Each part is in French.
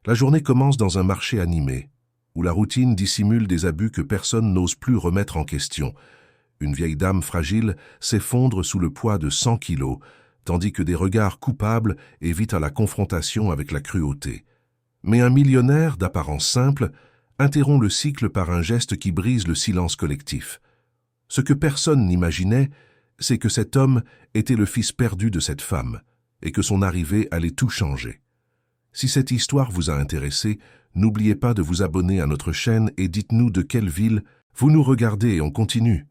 La journée commence dans un marché animé, où la routine dissimule des abus que personne n'ose plus remettre en question. Une vieille dame fragile s'effondre sous le poids de 100 kilos, tandis que des regards coupables évitent à la confrontation avec la cruauté. Mais un millionnaire, d'apparence simple, interrompt le cycle par un geste qui brise le silence collectif. Ce que personne n'imaginait, c'est que cet homme était le fils perdu de cette femme, et que son arrivée allait tout changer. Si cette histoire vous a intéressé, n'oubliez pas de vous abonner à notre chaîne et dites-nous de quelle ville vous nous regardez et on continue.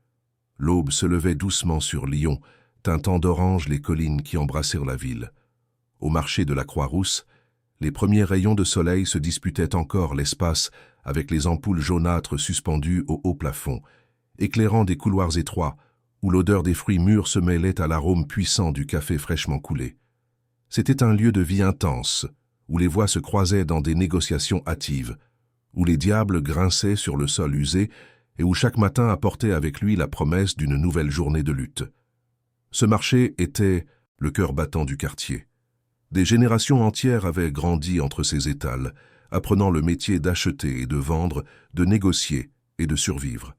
L'aube se levait doucement sur Lyon, teintant d'orange les collines qui embrassèrent la ville. Au marché de la Croix-Rousse, les premiers rayons de soleil se disputaient encore l'espace avec les ampoules jaunâtres suspendues au haut plafond, éclairant des couloirs étroits où l'odeur des fruits mûrs se mêlait à l'arôme puissant du café fraîchement coulé. C'était un lieu de vie intense, où les voix se croisaient dans des négociations hâtives, où les diables grinçaient sur le sol usé et où chaque matin apportait avec lui la promesse d'une nouvelle journée de lutte. Ce marché était le cœur battant du quartier. Des générations entières avaient grandi entre ces étals, apprenant le métier d'acheter et de vendre, de négocier et de survivre.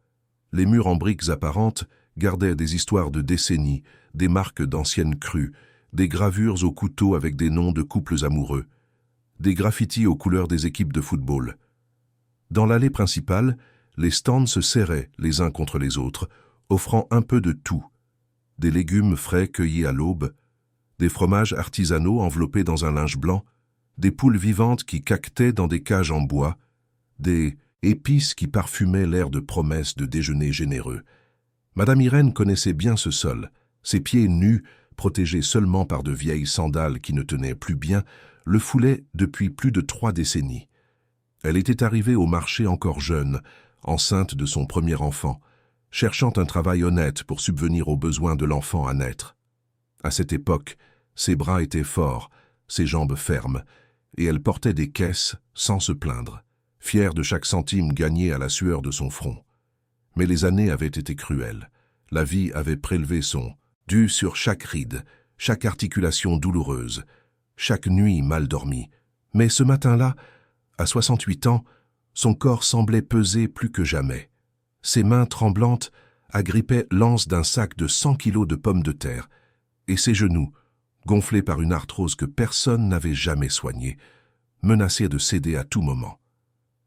Les murs en briques apparentes gardaient des histoires de décennies, des marques d'anciennes crues, des gravures au couteau avec des noms de couples amoureux, des graffitis aux couleurs des équipes de football. Dans l'allée principale, les stands se serraient les uns contre les autres, offrant un peu de tout. Des légumes frais cueillis à l'aube, des fromages artisanaux enveloppés dans un linge blanc, des poules vivantes qui caquetaient dans des cages en bois, des épices qui parfumaient l'air de promesses de déjeuner généreux. Madame Irène connaissait bien ce sol. Ses pieds nus, protégés seulement par de vieilles sandales qui ne tenaient plus bien, le foulaient depuis plus de 3 décennies. Elle était arrivée au marché encore jeune, enceinte de son premier enfant, cherchant un travail honnête pour subvenir aux besoins de l'enfant à naître. À cette époque, ses bras étaient forts, ses jambes fermes, et elle portait des caisses sans se plaindre, fière de chaque centime gagné à la sueur de son front. Mais les années avaient été cruelles. La vie avait prélevé son dû sur chaque ride, chaque articulation douloureuse, chaque nuit mal dormie. Mais ce matin-là, à 68 ans, son corps semblait peser plus que jamais. Ses mains tremblantes agrippaient l'anse d'un sac de 100 kilos de pommes de terre, et ses genoux, gonflés par une arthrose que personne n'avait jamais soignée, menaçaient de céder à tout moment.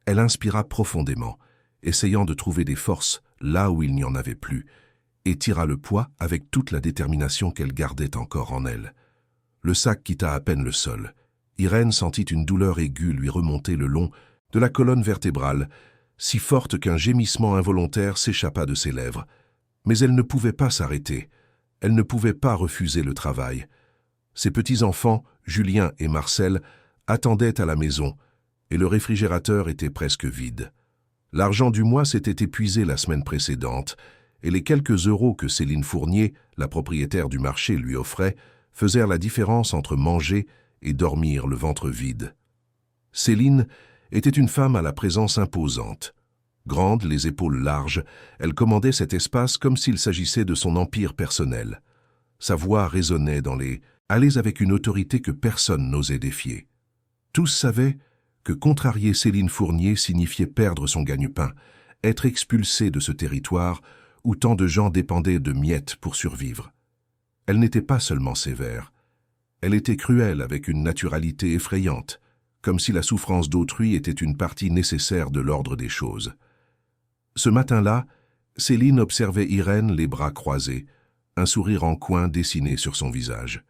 Elle inspira profondément, essayant de trouver des forces là où il n'y en avait plus, et tira le poids avec toute la détermination qu'elle gardait encore en elle. Le sac quitta à peine le sol. Irène sentit une douleur aiguë lui remonter le long de la colonne vertébrale, si forte qu'un gémissement involontaire s'échappa de ses lèvres. Mais elle ne pouvait pas s'arrêter. Elle ne pouvait pas refuser le travail. Ses petits-enfants, Julien et Marcel, attendaient à la maison, et le réfrigérateur était presque vide. L'argent du mois s'était épuisé la semaine précédente, et les quelques euros que Céline Fournier, la propriétaire du marché, lui offrait, faisaient la différence entre manger et dormir le ventre vide. Céline était une femme à la présence imposante. Grande, les épaules larges, elle commandait cet espace comme s'il s'agissait de son empire personnel. Sa voix résonnait dans les allées avec une autorité que personne n'osait défier. Tous savaient que contrarier Céline Fournier signifiait perdre son gagne-pain, être expulsé de ce territoire où tant de gens dépendaient de miettes pour survivre. Elle n'était pas seulement sévère, elle était cruelle avec une naturalité effrayante, comme si la souffrance d'autrui était une partie nécessaire de l'ordre des choses. Ce matin-là, Céline observait Irène les bras croisés, un sourire en coin dessiné sur son visage.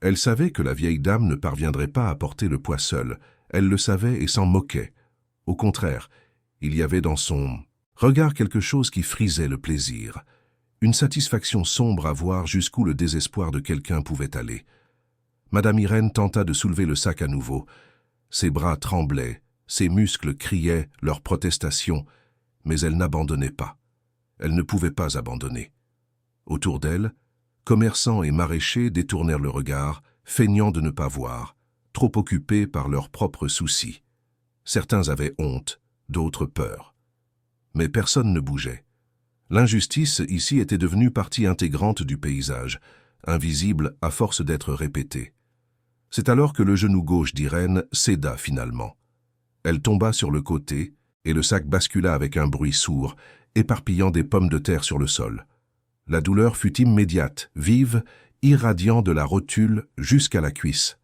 Elle savait que la vieille dame ne parviendrait pas à porter le poids seule, elle le savait et s'en moquait. Au contraire, il y avait dans son regard quelque chose qui frisait le plaisir, une satisfaction sombre à voir jusqu'où le désespoir de quelqu'un pouvait aller. Madame Irène tenta de soulever le sac à nouveau. Ses bras tremblaient, ses muscles criaient leur protestation, mais elle n'abandonnait pas. Elle ne pouvait pas abandonner. Autour d'elle, commerçants et maraîchers détournèrent le regard, feignant de ne pas voir, trop occupés par leurs propres soucis. Certains avaient honte, d'autres peur. Mais personne ne bougeait. L'injustice ici était devenue partie intégrante du paysage, invisible à force d'être répétée. C'est alors que le genou gauche d'Irène céda finalement. Elle tomba sur le côté, et le sac bascula avec un bruit sourd, éparpillant des pommes de terre sur le sol. La douleur fut immédiate, vive, irradiant de la rotule jusqu'à la cuisse.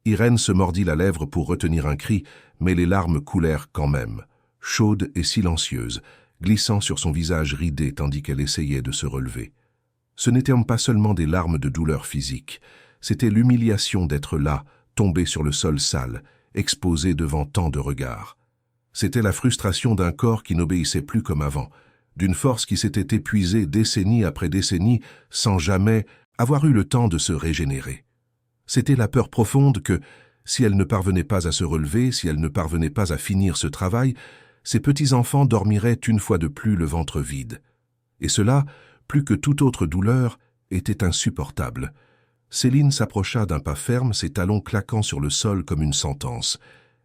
Irène se mordit la lèvre pour retenir un cri, mais les larmes coulèrent quand même, chaudes et silencieuses, glissant sur son visage ridé tandis qu'elle essayait de se relever. Ce n'étaient pas seulement des larmes de douleur physique, c'était l'humiliation d'être là, tombée sur le sol sale, exposée devant tant de regards. C'était la frustration d'un corps qui n'obéissait plus comme avant, d'une force qui s'était épuisée décennie après décennie sans jamais avoir eu le temps de se régénérer. C'était la peur profonde que, si elle ne parvenait pas à se relever, si elle ne parvenait pas à finir ce travail, ses petits-enfants dormiraient une fois de plus le ventre vide. Et cela, plus que toute autre douleur, était insupportable. Céline s'approcha d'un pas ferme, ses talons claquant sur le sol comme une sentence.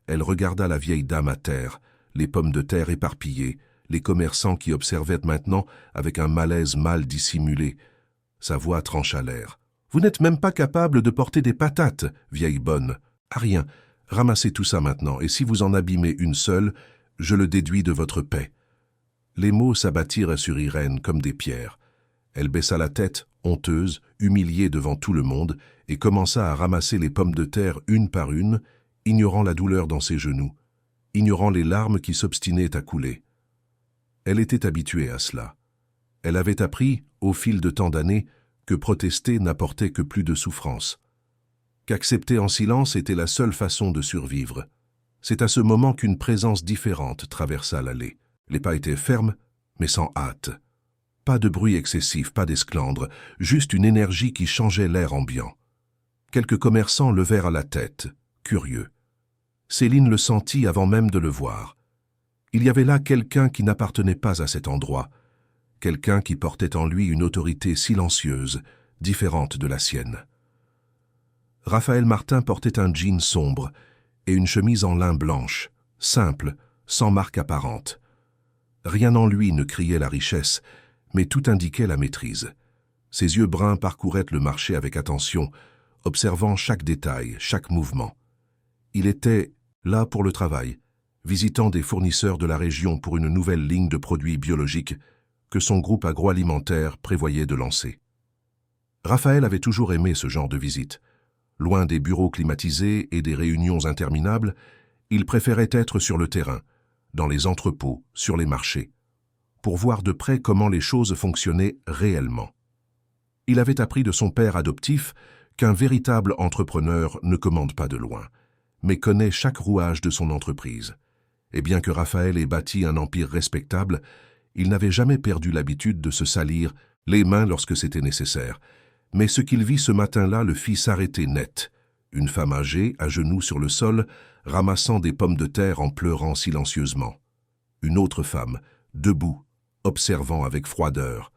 Elle regarda la vieille dame à terre, les pommes de terre éparpillées, les commerçants qui observaient maintenant avec un malaise mal dissimulé. Sa voix trancha l'air. « Vous n'êtes même pas capable de porter des patates, vieille bonne. À rien. Ramassez tout ça maintenant, et si vous en abîmez une seule, je le déduis de votre paix. » Les mots s'abattirent sur Irène comme des pierres. Elle baissa la tête, honteuse, humiliée devant tout le monde, et commença à ramasser les pommes de terre une par une, ignorant la douleur dans ses genoux, ignorant les larmes qui s'obstinaient à couler. Elle était habituée à cela. Elle avait appris, au fil de tant d'années, que protester n'apportait que plus de souffrance, qu'accepter en silence était la seule façon de survivre. C'est à ce moment qu'une présence différente traversa l'allée. Les pas étaient fermes, mais sans hâte. Pas de bruit excessif, pas d'esclandre, juste une énergie qui changeait l'air ambiant. Quelques commerçants levèrent la tête, curieux. Céline le sentit avant même de le voir. Il y avait là quelqu'un qui n'appartenait pas à cet endroit, quelqu'un qui portait en lui une autorité silencieuse, différente de la sienne. Raphaël Martin portait un jean sombre et une chemise en lin blanche, simple, sans marque apparente. Rien en lui ne criait la richesse, mais tout indiquait la maîtrise. Ses yeux bruns parcouraient le marché avec attention, observant chaque détail, chaque mouvement. Il était là pour le travail, visitant des fournisseurs de la région pour une nouvelle ligne de produits biologiques que son groupe agroalimentaire prévoyait de lancer. Raphaël avait toujours aimé ce genre de visite. Loin des bureaux climatisés et des réunions interminables, il préférait être sur le terrain, dans les entrepôts, sur les marchés, pour voir de près comment les choses fonctionnaient réellement. Il avait appris de son père adoptif qu'un véritable entrepreneur ne commande pas de loin, mais connaît chaque rouage de son entreprise. Et bien que Raphaël ait bâti un empire respectable, il n'avait jamais perdu l'habitude de se salir les mains lorsque c'était nécessaire. Mais ce qu'il vit ce matin-là le fit s'arrêter net. Une femme âgée, à genoux sur le sol, ramassant des pommes de terre en pleurant silencieusement. Une autre femme, debout, observant avec froideur.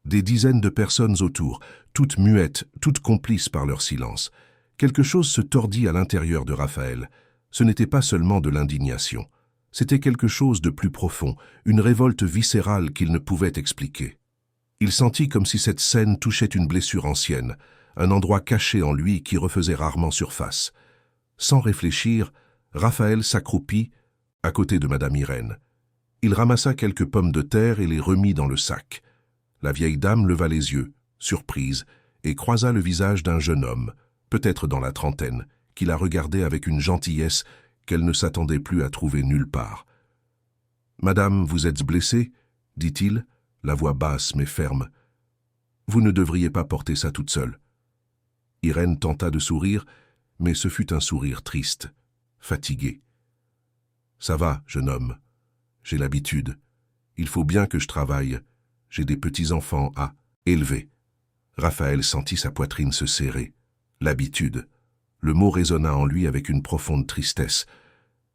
Des dizaines de personnes autour, toutes muettes, toutes complices par leur silence. Quelque chose se tordit à l'intérieur de Raphaël. Ce n'était pas seulement de l'indignation. C'était quelque chose de plus profond, une révolte viscérale qu'il ne pouvait expliquer. Il sentit comme si cette scène touchait une blessure ancienne, un endroit caché en lui qui refaisait rarement surface. Sans réfléchir, Raphaël s'accroupit à côté de Madame Irène. Il ramassa quelques pommes de terre et les remit dans le sac. La vieille dame leva les yeux, surprise, et croisa le visage d'un jeune homme, peut-être dans la trentaine, qui la regardait avec une gentillesse qu'elle ne s'attendait plus à trouver nulle part. « Madame, vous êtes blessée ?» dit-il, la voix basse mais ferme. « Vous ne devriez pas porter ça toute seule. » Irène tenta de sourire, mais ce fut un sourire triste, fatigué. « Ça va, jeune homme. J'ai l'habitude. Il faut bien que je travaille. J'ai des petits-enfants à élever. » Raphaël sentit sa poitrine se serrer. L'habitude. Le mot résonna en lui avec une profonde tristesse.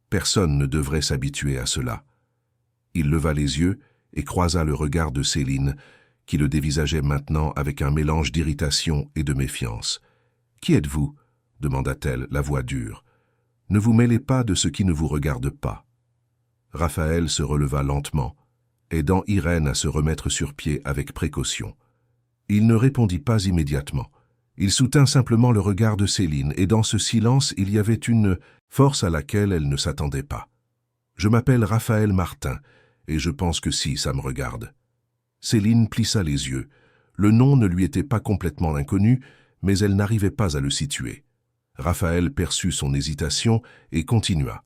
Personne ne devrait s'habituer à cela. Il leva les yeux et croisa le regard de Céline, qui le dévisageait maintenant avec un mélange d'irritation et de méfiance. « Qui êtes-vous » demanda-t-elle, la voix dure. « Ne vous mêlez pas de ce qui ne vous regarde pas. » Raphaël se releva lentement, aidant Irène à se remettre sur pied avec précaution. Il ne répondit pas immédiatement. Il soutint simplement le regard de Céline, et dans ce silence, il y avait une force à laquelle elle ne s'attendait pas. « Je m'appelle Raphaël Martin, et je pense que si, ça me regarde. » Céline plissa les yeux. Le nom ne lui était pas complètement inconnu, mais elle n'arrivait pas à le situer. Raphaël perçut son hésitation et continua,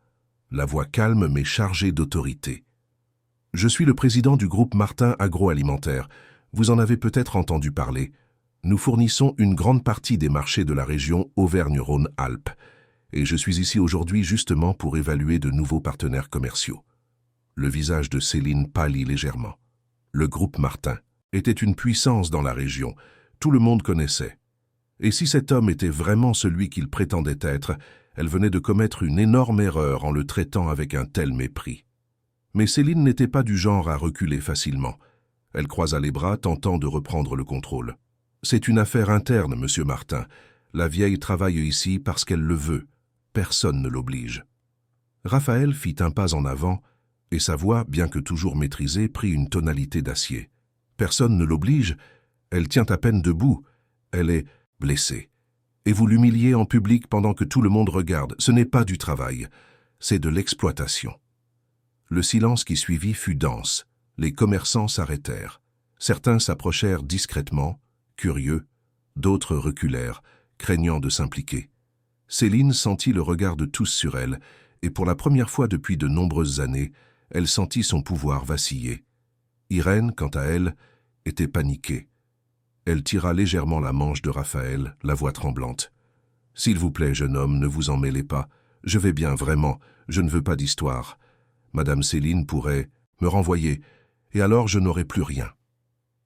la voix calme mais chargée d'autorité. « Je suis le président du groupe Martin Agroalimentaire. Vous en avez peut-être entendu parler. Nous fournissons une grande partie des marchés de la région Auvergne-Rhône-Alpes, et je suis ici aujourd'hui justement pour évaluer de nouveaux partenaires commerciaux. » Le visage de Céline pâlit légèrement. Le groupe Martin était une puissance dans la région, tout le monde connaissait. Et si cet homme était vraiment celui qu'il prétendait être, elle venait de commettre une énorme erreur en le traitant avec un tel mépris. Mais Céline n'était pas du genre à reculer facilement. Elle croisa les bras, tentant de reprendre le contrôle. « C'est une affaire interne, monsieur Martin. La vieille travaille ici parce qu'elle le veut. Personne ne l'oblige. » Raphaël fit un pas en avant, et sa voix, bien que toujours maîtrisée, prit une tonalité d'acier. « Personne ne l'oblige. Elle tient à peine debout. Elle est blessée. Et vous l'humiliez en public pendant que tout le monde regarde. Ce n'est pas du travail, c'est de l'exploitation. » Le silence qui suivit fut dense. Les commerçants s'arrêtèrent. Certains s'approchèrent discrètement, curieux, d'autres reculèrent, craignant de s'impliquer. Céline sentit le regard de tous sur elle, et pour la première fois depuis de nombreuses années, elle sentit son pouvoir vaciller. Irène, quant à elle, était paniquée. Elle tira légèrement la manche de Raphaël, la voix tremblante. « S'il vous plaît, jeune homme, ne vous en mêlez pas. Je vais bien, vraiment, je ne veux pas d'histoire. Madame Céline pourrait me renvoyer, et alors je n'aurai plus rien. »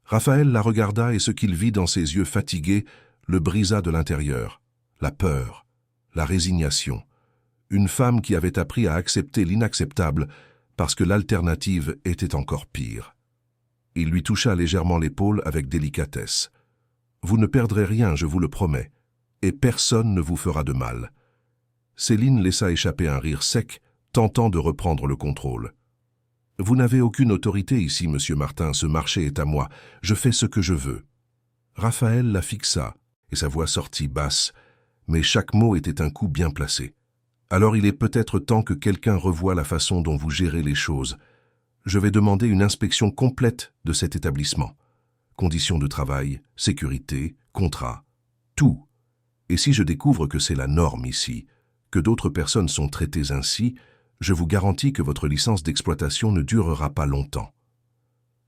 Raphaël la regarda et ce qu'il vit dans ses yeux fatigués le brisa de l'intérieur. La peur, la résignation. Une femme qui avait appris à accepter l'inacceptable parce que l'alternative était encore pire. Il lui toucha légèrement l'épaule avec délicatesse. « Vous ne perdrez rien, je vous le promets, et personne ne vous fera de mal. » Céline laissa échapper un rire sec, tentant de reprendre le contrôle. « Vous n'avez aucune autorité ici, monsieur Martin, ce marché est à moi, je fais ce que je veux. » Raphaël la fixa, et sa voix sortit basse, mais chaque mot était un coup bien placé. « Alors il est peut-être temps que quelqu'un revoie la façon dont vous gérez les choses. Je vais demander une inspection complète de cet établissement. Conditions de travail, sécurité, contrat, tout. Et si je découvre que c'est la norme ici, que d'autres personnes sont traitées ainsi, je vous garantis que votre licence d'exploitation ne durera pas longtemps. »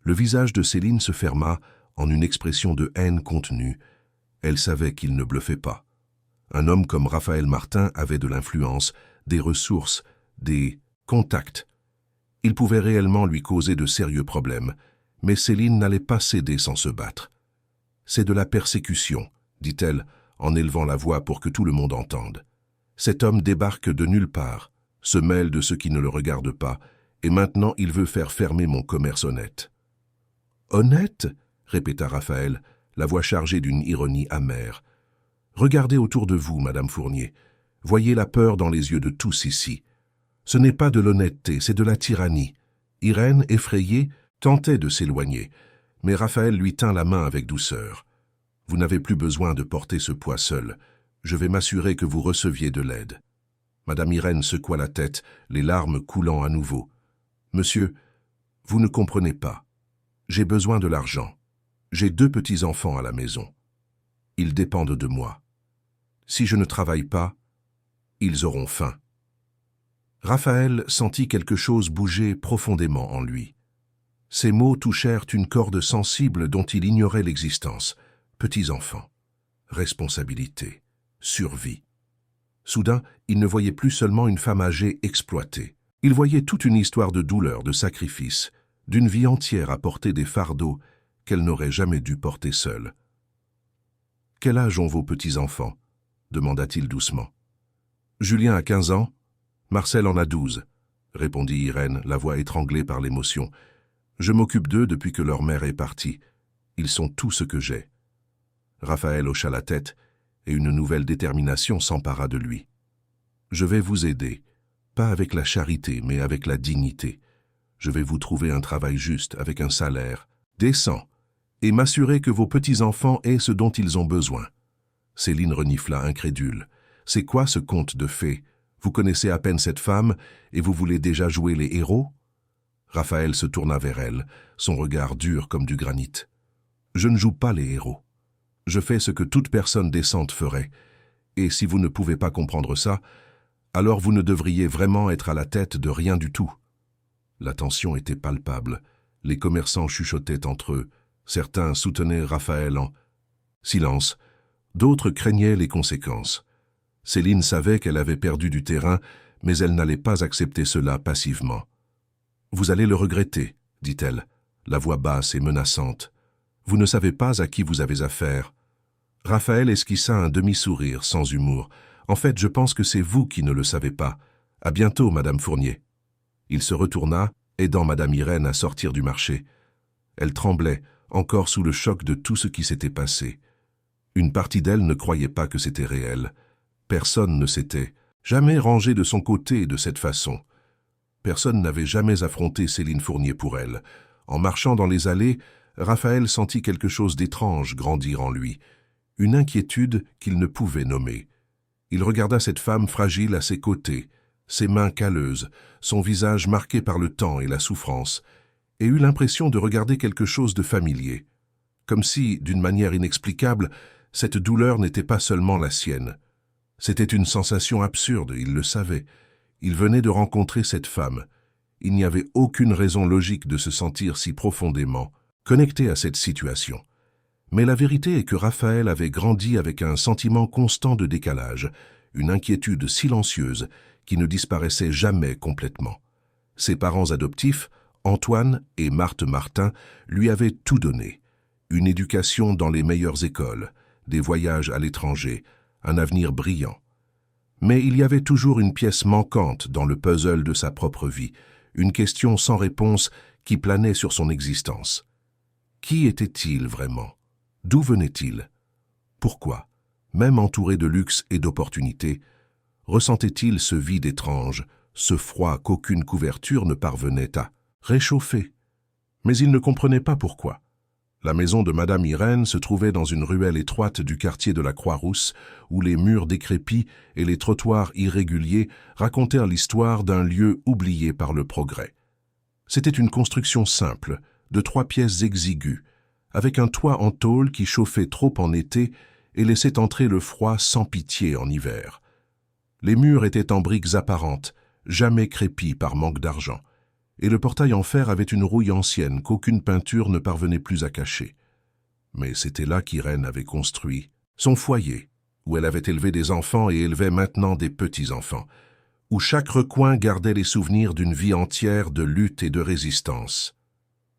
Le visage de Céline se ferma en une expression de haine contenue. Elle savait qu'il ne bluffait pas. Un homme comme Raphaël Martin avait de l'influence, des ressources, des contacts. Il pouvait réellement lui causer de sérieux problèmes, mais Céline n'allait pas céder sans se battre. « C'est de la persécution, » dit-elle, en élevant la voix pour que tout le monde entende. « Cet homme débarque de nulle part, se mêle de ce qui ne le regarde pas, et maintenant il veut faire fermer mon commerce honnête. »« Honnête ?» répéta Raphaël, la voix chargée d'une ironie amère. « Regardez autour de vous, Madame Fournier. Voyez la peur dans les yeux de tous ici. Ce n'est pas de l'honnêteté, c'est de la tyrannie. » Irène, effrayée, tentait de s'éloigner, mais Raphaël lui tint la main avec douceur. « Vous n'avez plus besoin de porter ce poids seul. Je vais m'assurer que vous receviez de l'aide. » Madame Irène secoua la tête, les larmes coulant à nouveau. « Monsieur, vous ne comprenez pas. J'ai besoin de l'argent. J'ai 2 petits-enfants à la maison. Ils dépendent de moi. Si je ne travaille pas, ils auront faim. » Raphaël sentit quelque chose bouger profondément en lui. Ces mots touchèrent une corde sensible dont il ignorait l'existence. Petits-enfants, responsabilité, survie. Soudain, il ne voyait plus seulement une femme âgée exploitée. Il voyait toute une histoire de douleur, de sacrifice, d'une vie entière à porter des fardeaux qu'elle n'aurait jamais dû porter seule. « Quel âge ont vos petits-enfants » demanda-t-il doucement. « Julien a 15 ans, Marcel en a 12, » répondit Irène, la voix étranglée par l'émotion. « Je m'occupe d'eux depuis que leur mère est partie. Ils sont tout ce que j'ai. » Raphaël hocha la tête, et une nouvelle détermination s'empara de lui. « Je vais vous aider, pas avec la charité, mais avec la dignité. Je vais vous trouver un travail juste, avec un salaire décent, et m'assurer que vos petits-enfants aient ce dont ils ont besoin. Céline renifla incrédule. « C'est quoi ce conte de fées? Vous connaissez à peine cette femme et vous voulez déjà jouer les héros ?» Raphaël se tourna vers elle, son regard dur comme du granit. « Je ne joue pas les héros. Je fais ce que toute personne décente ferait. Et si vous ne pouvez pas comprendre ça, alors vous ne devriez vraiment être à la tête de rien du tout. » La tension était palpable. Les commerçants chuchotaient entre eux. Certains soutenaient Raphaël en silence. D'autres craignaient les conséquences. Céline savait qu'elle avait perdu du terrain, mais elle n'allait pas accepter cela passivement. « Vous allez le regretter, » dit-elle, la voix basse et menaçante. « Vous ne savez pas à qui vous avez affaire. » Raphaël esquissa un demi-sourire sans humour. « En fait, je pense que c'est vous qui ne le savez pas. À bientôt, Madame Fournier. » Il se retourna, aidant Madame Irène à sortir du marché. Elle tremblait, encore sous le choc de tout ce qui s'était passé. Une partie d'elle ne croyait pas que c'était réel. Personne ne s'était jamais rangé de son côté de cette façon. Personne n'avait jamais affronté Céline Fournier pour elle. En marchant dans les allées, Raphaël sentit quelque chose d'étrange grandir en lui, une inquiétude qu'il ne pouvait nommer. Il regarda cette femme fragile à ses côtés, ses mains calleuses, son visage marqué par le temps et la souffrance, et eut l'impression de regarder quelque chose de familier, comme si, d'une manière inexplicable, cette douleur n'était pas seulement la sienne. C'était une sensation absurde, il le savait. Il venait de rencontrer cette femme. Il n'y avait aucune raison logique de se sentir si profondément connecté à cette situation. Mais la vérité est que Raphaël avait grandi avec un sentiment constant de décalage, une inquiétude silencieuse qui ne disparaissait jamais complètement. Ses parents adoptifs, Antoine et Marthe Martin, lui avaient tout donné. Une éducation dans les meilleures écoles, des voyages à l'étranger, un avenir brillant. Mais il y avait toujours une pièce manquante dans le puzzle de sa propre vie, une question sans réponse qui planait sur son existence. Qui était-il vraiment? D'où venait-il? Pourquoi, même entouré de luxe et d'opportunités, ressentait-il ce vide étrange, ce froid qu'aucune couverture ne parvenait à réchauffer? Mais il ne comprenait pas pourquoi. La maison de Madame Irène se trouvait dans une ruelle étroite du quartier de la Croix-Rousse, où les murs décrépits et les trottoirs irréguliers racontèrent l'histoire d'un lieu oublié par le progrès. C'était une construction simple, de 3 pièces exiguës, avec un toit en tôle qui chauffait trop en été et laissait entrer le froid sans pitié en hiver. Les murs étaient en briques apparentes, jamais crépis par manque d'argent, et le portail en fer avait une rouille ancienne qu'aucune peinture ne parvenait plus à cacher. Mais c'était là qu'Irène avait construit son foyer, où elle avait élevé des enfants et élevait maintenant des petits-enfants, où chaque recoin gardait les souvenirs d'une vie entière de lutte et de résistance.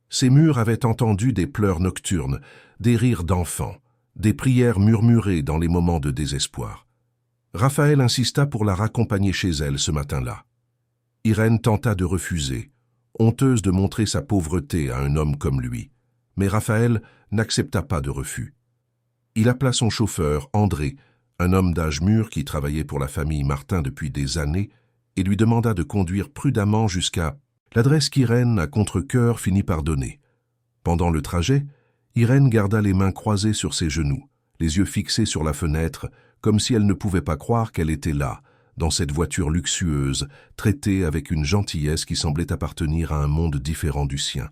Ces murs avaient entendu des pleurs nocturnes, des rires d'enfants, des prières murmurées dans les moments de désespoir. Raphaël insista pour la raccompagner chez elle ce matin-là. Irène tenta de refuser, honteuse de montrer sa pauvreté à un homme comme lui, mais Raphaël n'accepta pas de refus. Il appela son chauffeur, André, un homme d'âge mûr qui travaillait pour la famille Martin depuis des années, et lui demanda de conduire prudemment jusqu'à l'adresse qu'Irène, à contre-cœur, finit par donner. Pendant le trajet, Irène garda les mains croisées sur ses genoux, les yeux fixés sur la fenêtre, comme si elle ne pouvait pas croire qu'elle était là, dans cette voiture luxueuse, traitée avec une gentillesse qui semblait appartenir à un monde différent du sien.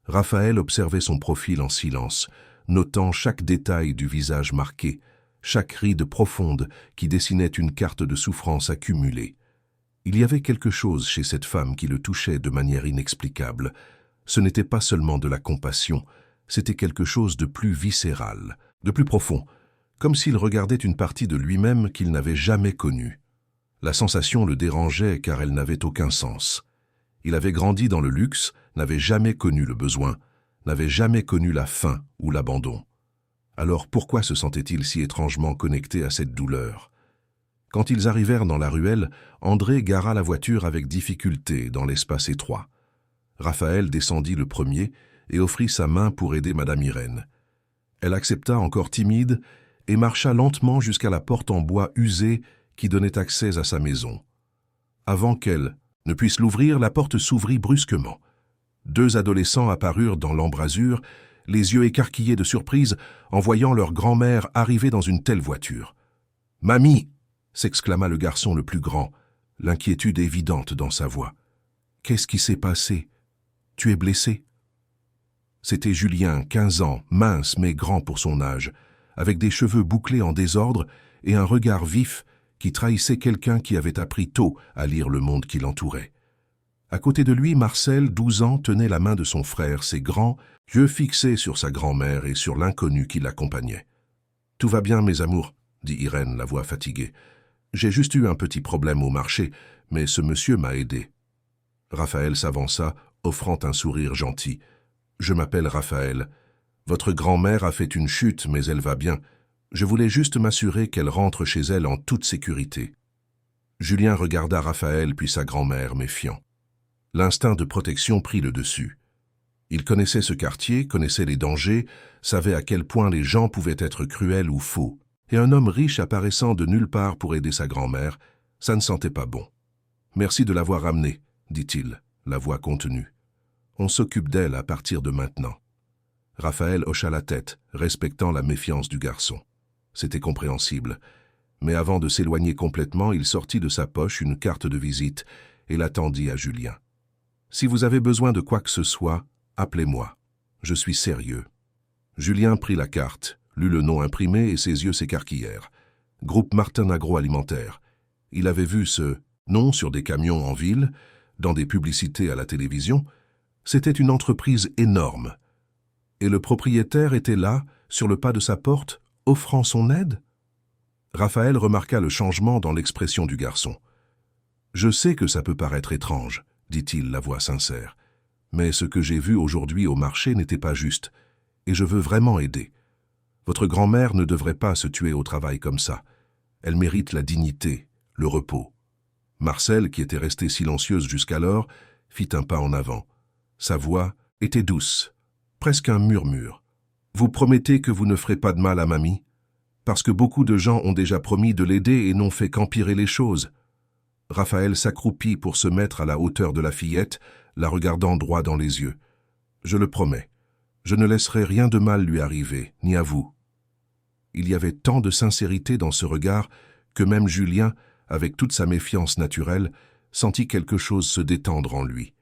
Raphaël observait son profil en silence, notant chaque détail du visage marqué, chaque ride profonde qui dessinait une carte de souffrance accumulée. Il y avait quelque chose chez cette femme qui le touchait de manière inexplicable. Ce n'était pas seulement de la compassion, c'était quelque chose de plus viscéral, de plus profond, comme s'il regardait une partie de lui-même qu'il n'avait jamais connue. La sensation le dérangeait car elle n'avait aucun sens. Il avait grandi dans le luxe, n'avait jamais connu le besoin, n'avait jamais connu la faim ou l'abandon. Alors pourquoi se sentait-il si étrangement connecté à cette douleur? Quand ils arrivèrent dans la ruelle, André gara la voiture avec difficulté dans l'espace étroit. Raphaël descendit le premier et offrit sa main pour aider Madame Irène. Elle accepta encore timide et marcha lentement jusqu'à la porte en bois usée qui donnait accès à sa maison. Avant qu'elle ne puisse l'ouvrir, la porte s'ouvrit brusquement. 2 adolescents apparurent dans l'embrasure, les yeux écarquillés de surprise en voyant leur grand-mère arriver dans une telle voiture. « Mamie !» s'exclama le garçon le plus grand, l'inquiétude évidente dans sa voix. « Qu'est-ce qui s'est passé? Tu es blessé ?» C'était Julien, 15 ans, mince mais grand pour son âge, avec des cheveux bouclés en désordre et un regard vif qui trahissait quelqu'un qui avait appris tôt à lire le monde qui l'entourait. À côté de lui, Marcel, 12 ans, tenait la main de son frère, ses grands yeux fixés sur sa grand-mère et sur l'inconnu qui l'accompagnait. « Tout va bien, mes amours, » dit Irène, la voix fatiguée. « J'ai juste eu un petit problème au marché, mais ce monsieur m'a aidé. » Raphaël s'avança, offrant un sourire gentil. « Je m'appelle Raphaël. Votre grand-mère a fait une chute, mais elle va bien. Je voulais juste m'assurer qu'elle rentre chez elle en toute sécurité. » Julien regarda Raphaël puis sa grand-mère, méfiant. L'instinct de protection prit le dessus. Il connaissait ce quartier, connaissait les dangers, savait à quel point les gens pouvaient être cruels ou faux. Et un homme riche apparaissant de nulle part pour aider sa grand-mère, ça ne sentait pas bon. « Merci de l'avoir ramenée, » dit-il, la voix contenue. « On s'occupe d'elle à partir de maintenant. » Raphaël hocha la tête, respectant la méfiance du garçon. C'était compréhensible. Mais avant de s'éloigner complètement, il sortit de sa poche une carte de visite et la tendit à Julien. « Si vous avez besoin de quoi que ce soit, appelez-moi. Je suis sérieux. » Julien prit la carte, lut le nom imprimé et ses yeux s'écarquillèrent. Groupe Martin Agroalimentaire. Il avait vu ce nom sur des camions en ville, dans des publicités à la télévision. C'était une entreprise énorme. Et le propriétaire était là, sur le pas de sa porte, offrant son aide? Raphaël remarqua le changement dans l'expression du garçon. « Je sais que ça peut paraître étrange, » dit-il, la voix sincère. « Mais ce que j'ai vu aujourd'hui au marché n'était pas juste, et je veux vraiment aider. Votre grand-mère ne devrait pas se tuer au travail comme ça. Elle mérite la dignité, le repos. » Marcel, qui était restée silencieuse jusqu'alors, fit un pas en avant. Sa voix était douce, presque un murmure. « Vous promettez que vous ne ferez pas de mal à mamie? Parce que beaucoup de gens ont déjà promis de l'aider et n'ont fait qu'empirer les choses. » Raphaël s'accroupit pour se mettre à la hauteur de la fillette, la regardant droit dans les yeux. « Je le promets. Je ne laisserai rien de mal lui arriver, ni à vous. » Il y avait tant de sincérité dans ce regard que même Julien, avec toute sa méfiance naturelle, sentit quelque chose se détendre en lui.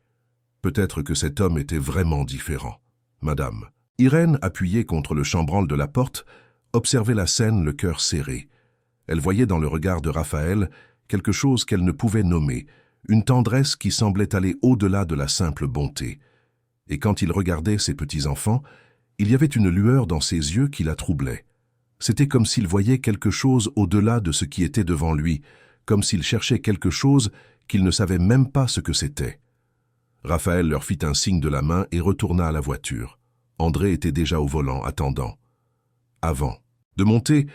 Peut-être que cet homme était vraiment différent. « Madame. » Irène, appuyée contre le chambranle de la porte, observait la scène le cœur serré. Elle voyait dans le regard de Raphaël quelque chose qu'elle ne pouvait nommer, une tendresse qui semblait aller au-delà de la simple bonté. Et quand il regardait ses petits-enfants, il y avait une lueur dans ses yeux qui la troublait. C'était comme s'il voyait quelque chose au-delà de ce qui était devant lui, comme s'il cherchait quelque chose qu'il ne savait même pas ce que c'était. Raphaël leur fit un signe de la main et retourna à la voiture. André était déjà au volant, attendant. Avant de monter,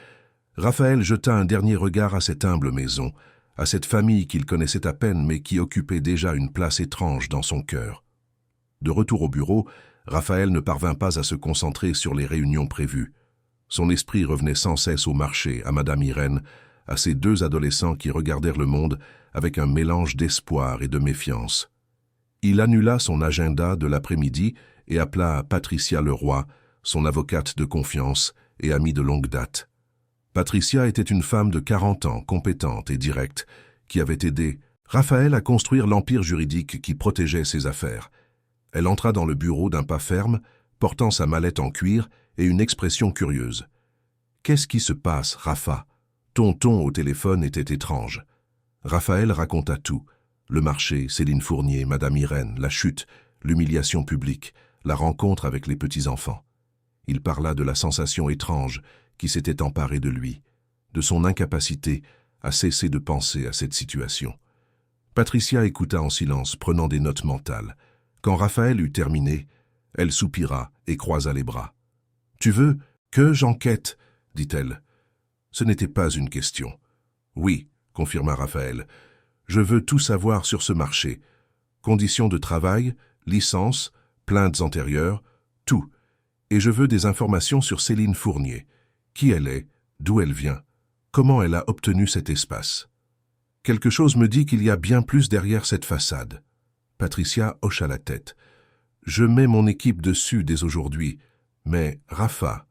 Raphaël jeta un dernier regard à cette humble maison, à cette famille qu'il connaissait à peine mais qui occupait déjà une place étrange dans son cœur. De retour au bureau, Raphaël ne parvint pas à se concentrer sur les réunions prévues. Son esprit revenait sans cesse au marché, à Madame Irène, à ces deux adolescents qui regardèrent le monde avec un mélange d'espoir et de méfiance. Il annula son agenda de l'après-midi et appela Patricia Leroy, son avocate de confiance et amie de longue date. Patricia était une femme de 40 ans, compétente et directe, qui avait aidé Raphaël à construire l'empire juridique qui protégeait ses affaires. Elle entra dans le bureau d'un pas ferme, portant sa mallette en cuir et une expression curieuse. « Qu'est-ce qui se passe, Rafa ?» Ton ton au téléphone était étrange. Raphaël raconta tout. Le marché, Céline Fournier, Madame Irène, la chute, l'humiliation publique, la rencontre avec les petits-enfants. Il parla de la sensation étrange qui s'était emparée de lui, de son incapacité à cesser de penser à cette situation. Patricia écouta en silence, prenant des notes mentales. Quand Raphaël eut terminé, elle soupira et croisa les bras. « Tu veux que j'enquête ?» dit-elle. Ce n'était pas une question. « Oui », confirma Raphaël. « Je veux tout savoir sur ce marché. Conditions de travail, licence, plaintes antérieures, tout. Et je veux des informations sur Céline Fournier. Qui elle est, d'où elle vient, comment elle a obtenu cet espace. Quelque chose me dit qu'il y a bien plus derrière cette façade. » Patricia hocha la tête. « Je mets mon équipe dessus dès aujourd'hui. Mais, Rafa,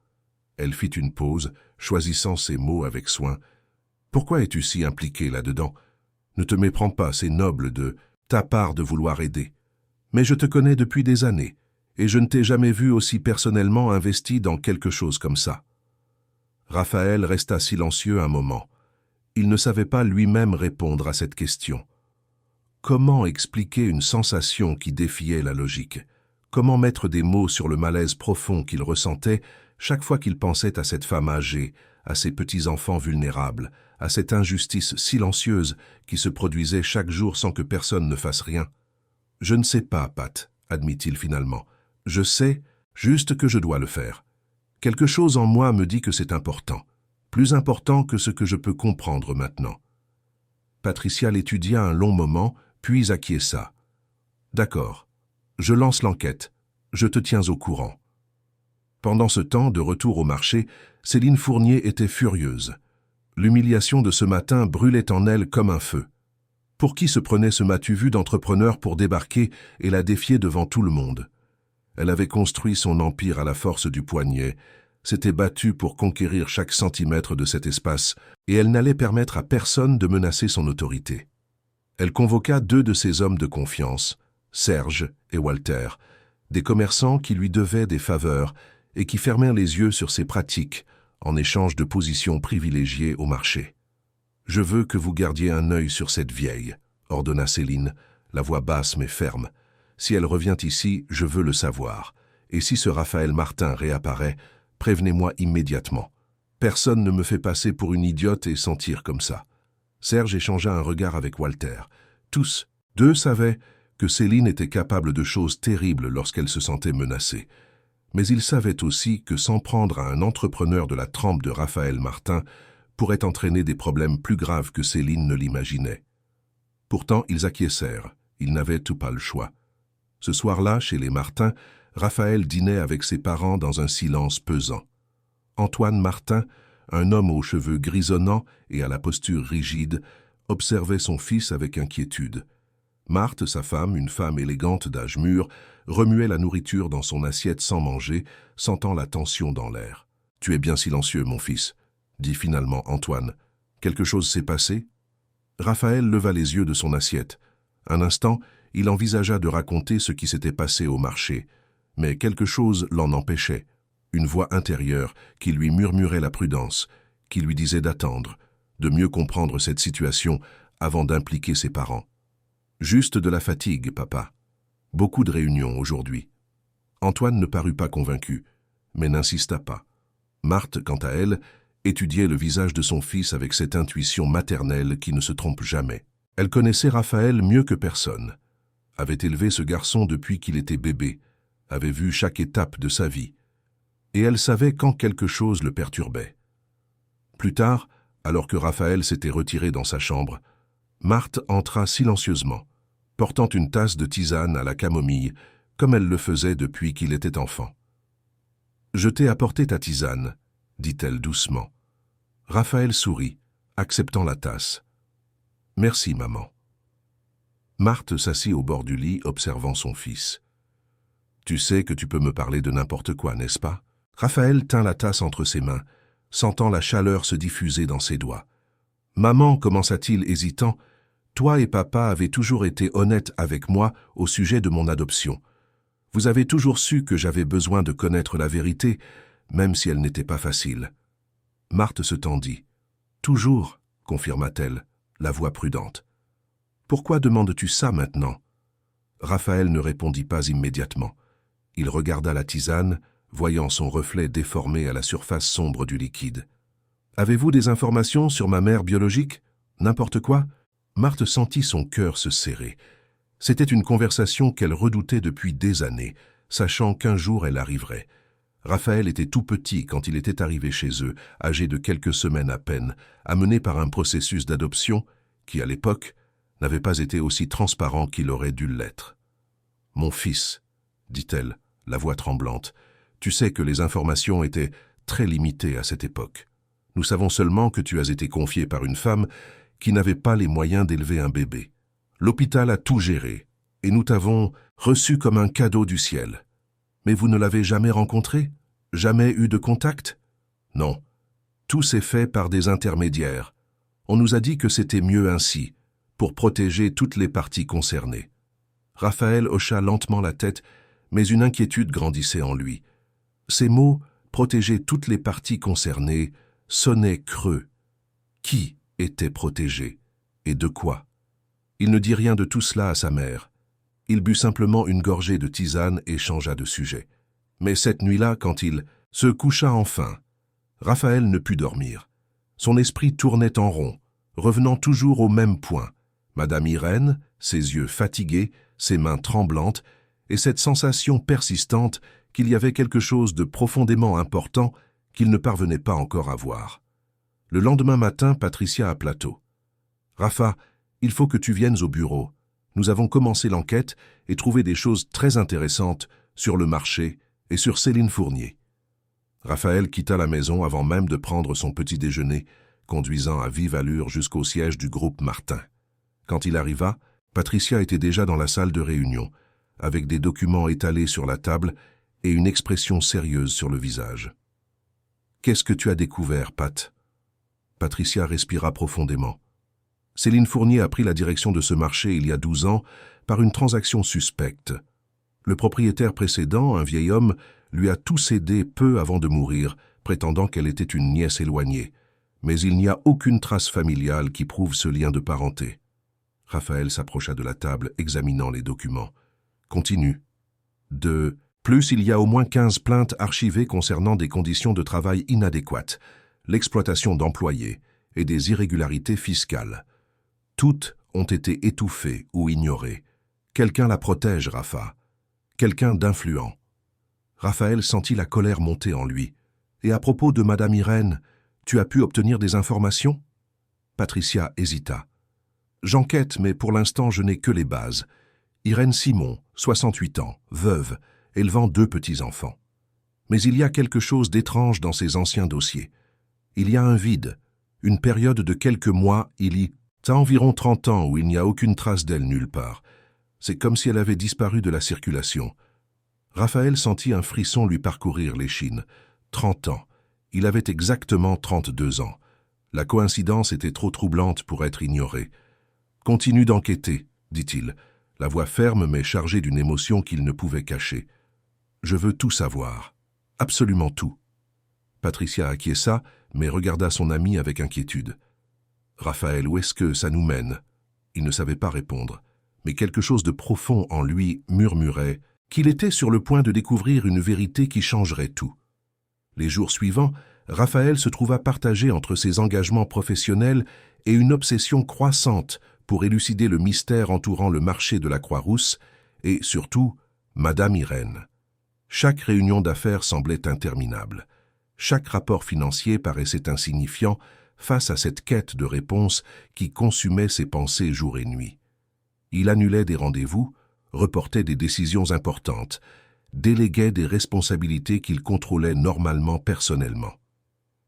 elle fit une pause, choisissant ses mots avec soin. Pourquoi es-tu si impliqué là-dedans? Ne te méprends pas, c'est noble de ta part de vouloir aider. Mais je te connais depuis des années, et je ne t'ai jamais vu aussi personnellement investi dans quelque chose comme ça. Raphaël resta silencieux un moment. Il ne savait pas lui-même répondre à cette question. Comment expliquer une sensation qui défiait la logique? Comment mettre des mots sur le malaise profond qu'il ressentait chaque fois qu'il pensait à cette femme âgée, à ses petits-enfants vulnérables, à cette injustice silencieuse qui se produisait chaque jour sans que personne ne fasse rien? « Je ne sais pas, Pat, admit-il finalement. Je sais juste que je dois le faire. Quelque chose en moi me dit que c'est important, plus important que ce que je peux comprendre maintenant. » Patricia l'étudia un long moment, puis acquiesça. « D'accord, je lance l'enquête, je te tiens au courant. » Pendant ce temps, de retour au marché, Céline Fournier était furieuse. L'humiliation de ce matin brûlait en elle comme un feu. Pour qui se prenait ce m'as-tu vu d'entrepreneur pour débarquer et la défier devant tout le monde? Elle avait construit son empire à la force du poignet, s'était battue pour conquérir chaque centimètre de cet espace, et elle n'allait permettre à personne de menacer son autorité. Elle convoqua 2 de ses hommes de confiance, Serge et Walter, des commerçants qui lui devaient des faveurs et qui fermèrent les yeux sur ses pratiques en échange de positions privilégiées au marché. « Je veux que vous gardiez un œil sur cette vieille, » ordonna Céline, la voix basse mais ferme. « Si elle revient ici, je veux le savoir. Et si ce Raphaël Martin réapparaît, prévenez-moi immédiatement. Personne ne me fait passer pour une idiote et sentir comme ça. » Serge échangea un regard avec Walter. Tous, 2 savaient que Céline était capable de choses terribles lorsqu'elle se sentait menacée. Mais ils savaient aussi que s'en prendre à un entrepreneur de la trempe de Raphaël Martin pourrait entraîner des problèmes plus graves que Céline ne l'imaginait. Pourtant, ils acquiescèrent, ils n'avaient tout pas le choix. Ce soir-là, chez les Martin, Raphaël dînait avec ses parents dans un silence pesant. Antoine Martin, un homme aux cheveux grisonnants et à la posture rigide, observait son fils avec inquiétude. Marthe, sa femme, une femme élégante d'âge mûr, remuait la nourriture dans son assiette sans manger, sentant la tension dans l'air. « Tu es bien silencieux, mon fils, » dit finalement Antoine. « Quelque chose s'est passé ?» Raphaël leva les yeux de son assiette. Un instant, il envisagea de raconter ce qui s'était passé au marché, mais quelque chose l'en empêchait. Une voix intérieure qui lui murmurait la prudence, qui lui disait d'attendre, de mieux comprendre cette situation avant d'impliquer ses parents. Juste de la fatigue, papa. Beaucoup de réunions aujourd'hui. Antoine ne parut pas convaincu, mais n'insista pas. Marthe, quant à elle, étudiait le visage de son fils avec cette intuition maternelle qui ne se trompe jamais. Elle connaissait Raphaël mieux que personne, avait élevé ce garçon depuis qu'il était bébé, avait vu chaque étape de sa vie, et elle savait quand quelque chose le perturbait. Plus tard, alors que Raphaël s'était retiré dans sa chambre, Marthe entra silencieusement, portant une tasse de tisane à la camomille, comme elle le faisait depuis qu'il était enfant. « Je t'ai apporté ta tisane, » dit-elle doucement. Raphaël sourit, acceptant la tasse. « Merci, maman. » Marthe s'assit au bord du lit, observant son fils. « Tu sais que tu peux me parler de n'importe quoi, n'est-ce pas ?» Raphaël tint la tasse entre ses mains, sentant la chaleur se diffuser dans ses doigts. « Maman, commença-t-il hésitant, toi et papa avez toujours été honnêtes avec moi au sujet de mon adoption. Vous avez toujours su que j'avais besoin de connaître la vérité, même si elle n'était pas facile. » Marthe se tendit. « Toujours, confirma-t-elle, la voix prudente. « Pourquoi demandes-tu ça maintenant ?» Raphaël ne répondit pas immédiatement. Il regarda la tisane, voyant son reflet déformé à la surface sombre du liquide. « Avez-vous des informations sur ma mère biologique? N'importe quoi ?» Marthe sentit son cœur se serrer. C'était une conversation qu'elle redoutait depuis des années, sachant qu'un jour elle arriverait. Raphaël était tout petit quand il était arrivé chez eux, âgé de quelques semaines à peine, amené par un processus d'adoption qui, à l'époque, n'avait pas été aussi transparent qu'il aurait dû l'être. « Mon fils, » dit-elle, la voix tremblante, « tu sais que les informations étaient très limitées à cette époque. Nous savons seulement que tu as été confié par une femme qui n'avait pas les moyens d'élever un bébé. L'hôpital a tout géré, et nous t'avons reçu comme un cadeau du ciel. Mais vous ne l'avez jamais rencontré? Jamais eu de contact? Non. Tout s'est fait par des intermédiaires. On nous a dit que c'était mieux ainsi, pour protéger toutes les parties concernées. Raphaël hocha lentement la tête, mais une inquiétude grandissait en lui. Ces mots, protéger toutes les parties concernées, sonnaient creux. Qui était protégé? Et de quoi? Il ne dit rien de tout cela à sa mère. Il but simplement une gorgée de tisane et changea de sujet. Mais cette nuit-là, quand il se coucha enfin, Raphaël ne put dormir. Son esprit tournait en rond, revenant toujours au même point. Madame Irène, ses yeux fatigués, ses mains tremblantes, et cette sensation persistante qu'il y avait quelque chose de profondément important qu'il ne parvenait pas encore à voir. Le lendemain matin, Patricia appela tôt. « Rafa, il faut que tu viennes au bureau. Nous avons commencé l'enquête et trouvé des choses très intéressantes sur le marché et sur Céline Fournier. » Raphaël quitta la maison avant même de prendre son petit déjeuner, conduisant à vive allure jusqu'au siège du groupe Martin. Quand il arriva, Patricia était déjà dans la salle de réunion, avec des documents étalés sur la table et une expression sérieuse sur le visage. « Qu'est-ce que tu as découvert, Pat ?» Patricia respira profondément. Céline Fournier a pris la direction de ce marché il y a 12 ans par une transaction suspecte. Le propriétaire précédent, un vieil homme, lui a tout cédé peu avant de mourir, prétendant qu'elle était une nièce éloignée. Mais il n'y a aucune trace familiale qui prouve ce lien de parenté. Raphaël s'approcha de la table, examinant les documents. Continue. De plus, il y a au moins 15 plaintes archivées concernant des conditions de travail inadéquates, l'exploitation d'employés et des irrégularités fiscales. Toutes ont été étouffées ou ignorées. Quelqu'un la protège, Rafa. Quelqu'un d'influent. Raphaël sentit la colère monter en lui. Et à propos de Madame Irène, tu as pu obtenir des informations? Patricia hésita. J'enquête, mais pour l'instant je n'ai que les bases. Irène Simon, 68 ans, veuve, élevant 2 petits-enfants. Mais il y a quelque chose d'étrange dans ces anciens dossiers. Il y a un vide, une période de quelques mois, il y a environ 30 ans où il n'y a aucune trace d'elle nulle part. C'est comme si elle avait disparu de la circulation. Raphaël sentit un frisson lui parcourir l'échine. 30 ans. Il avait exactement 32 ans. La coïncidence était trop troublante pour être ignorée. « Continue d'enquêter, » dit-il, la voix ferme mais chargée d'une émotion qu'il ne pouvait cacher. « Je veux tout savoir. Absolument tout. » Patricia acquiesça, mais regarda son ami avec inquiétude. « Raphaël, où est-ce que ça nous mène ?» Il ne savait pas répondre, mais quelque chose de profond en lui murmurait qu'il était sur le point de découvrir une vérité qui changerait tout. Les jours suivants, Raphaël se trouva partagé entre ses engagements professionnels et une obsession croissante pour élucider le mystère entourant le marché de la Croix-Rousse et, surtout, Madame Irène. Chaque réunion d'affaires semblait interminable. Chaque rapport financier paraissait insignifiant face à cette quête de réponse qui consumait ses pensées jour et nuit. Il annulait des rendez-vous, reportait des décisions importantes, déléguait des responsabilités qu'il contrôlait normalement personnellement.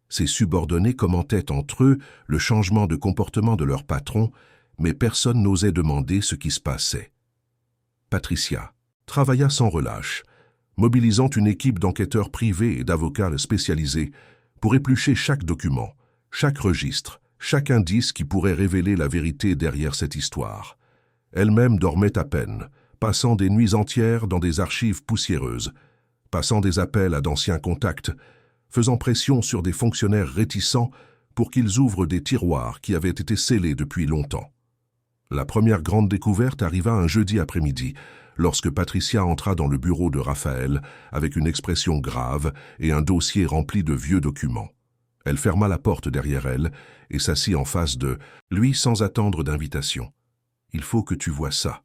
Ses subordonnés commentaient entre eux le changement de comportement de leur patron, mais personne n'osait demander ce qui se passait. Patricia travailla sans relâche, mobilisant une équipe d'enquêteurs privés et d'avocats spécialisés pour éplucher chaque document, chaque registre, chaque indice qui pourrait révéler la vérité derrière cette histoire. Elle-même dormait à peine, passant des nuits entières dans des archives poussiéreuses, passant des appels à d'anciens contacts, faisant pression sur des fonctionnaires réticents pour qu'ils ouvrent des tiroirs qui avaient été scellés depuis longtemps. La première grande découverte arriva un jeudi après-midi, lorsque Patricia entra dans le bureau de Raphaël avec une expression grave et un dossier rempli de vieux documents. Elle ferma la porte derrière elle et s'assit en face de lui sans attendre d'invitation. « Il faut que tu vois ça »,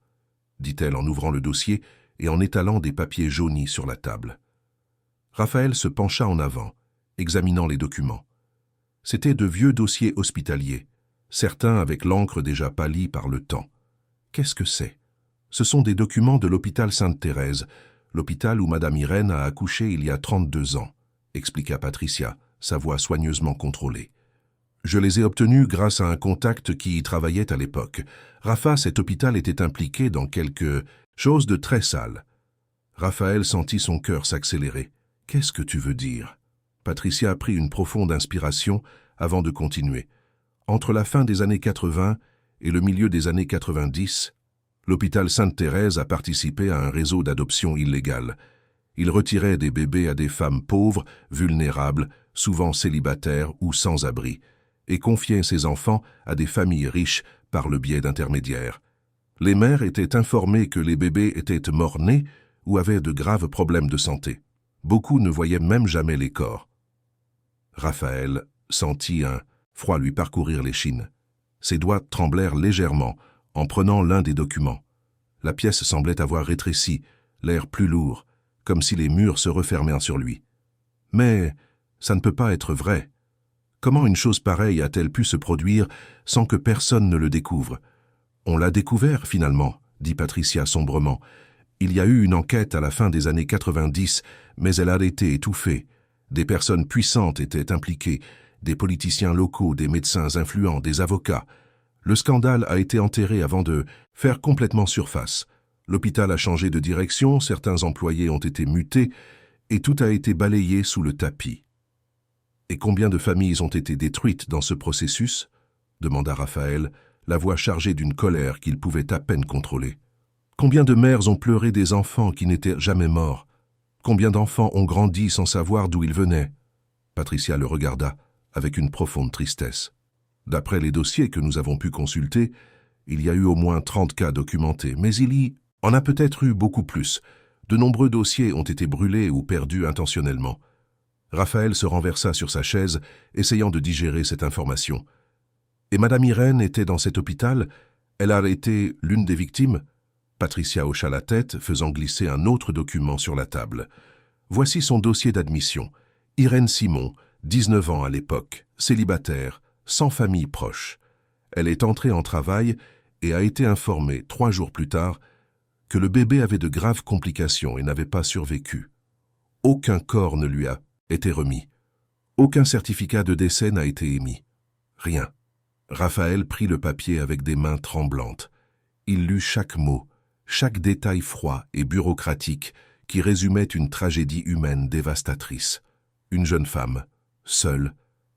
dit-elle en ouvrant le dossier et en étalant des papiers jaunis sur la table. Raphaël se pencha en avant, examinant les documents. C'étaient de vieux dossiers hospitaliers, certains avec l'encre déjà pâlie par le temps. Qu'est-ce que c'est? Ce sont des documents de l'hôpital Sainte-Thérèse, l'hôpital où Madame Irène a accouché il y a 32 ans, expliqua Patricia, sa voix soigneusement contrôlée. Je les ai obtenus grâce à un contact qui y travaillait à l'époque. Rafa, cet hôpital était impliqué dans quelque chose de très sale. Raphaël sentit son cœur s'accélérer. Qu'est-ce que tu veux dire? Patricia a pris une profonde inspiration avant de continuer. Entre la fin des années 80 et le milieu des années 90, l'hôpital Sainte-Thérèse a participé à un réseau d'adoption illégale. Il retirait des bébés à des femmes pauvres, vulnérables, souvent célibataires ou sans abri, et confiait ces enfants à des familles riches par le biais d'intermédiaires. Les mères étaient informées que les bébés étaient mort-nés ou avaient de graves problèmes de santé. Beaucoup ne voyaient même jamais les corps. Raphaël sentit un froid lui parcourir l'échine. Ses doigts tremblèrent légèrement en prenant l'un des documents. La pièce semblait avoir rétréci, l'air plus lourd, comme si les murs se refermaient sur lui. Mais ça ne peut pas être vrai. Comment une chose pareille a-t-elle pu se produire sans que personne ne le découvre? On l'a découvert finalement, dit Patricia sombrement. Il y a eu une enquête à la fin des années 90, mais elle a été étouffée. Des personnes puissantes étaient impliquées, des politiciens locaux, des médecins influents, des avocats. Le scandale a été enterré avant de faire complètement surface. L'hôpital a changé de direction, certains employés ont été mutés, et tout a été balayé sous le tapis. Et combien de familles ont été détruites dans ce processus? Demanda Raphaël, la voix chargée d'une colère qu'il pouvait à peine contrôler. Combien de mères ont pleuré des enfants qui n'étaient jamais morts? Combien d'enfants ont grandi sans savoir d'où ils venaient? Patricia le regarda avec une profonde tristesse. D'après les dossiers que nous avons pu consulter, il y a eu au moins 30 cas documentés, mais il y en a peut-être eu beaucoup plus. De nombreux dossiers ont été brûlés ou perdus intentionnellement. Raphaël se renversa sur sa chaise, essayant de digérer cette information. Et Madame Irène était dans cet hôpital? Elle a été l'une des victimes? Patricia hocha la tête, faisant glisser un autre document sur la table. Voici son dossier d'admission. Irène Simon, 19 ans à l'époque, célibataire, sans famille proche. Elle est entrée en travail et a été informée 3 jours plus tard que le bébé avait de graves complications et n'avait pas survécu. Aucun corps ne lui a été remis. Aucun certificat de décès n'a été émis. Rien. Raphaël prit le papier avec des mains tremblantes. Il lut chaque mot, chaque détail froid et bureaucratique qui résumait une tragédie humaine dévastatrice. Une jeune femme, seule,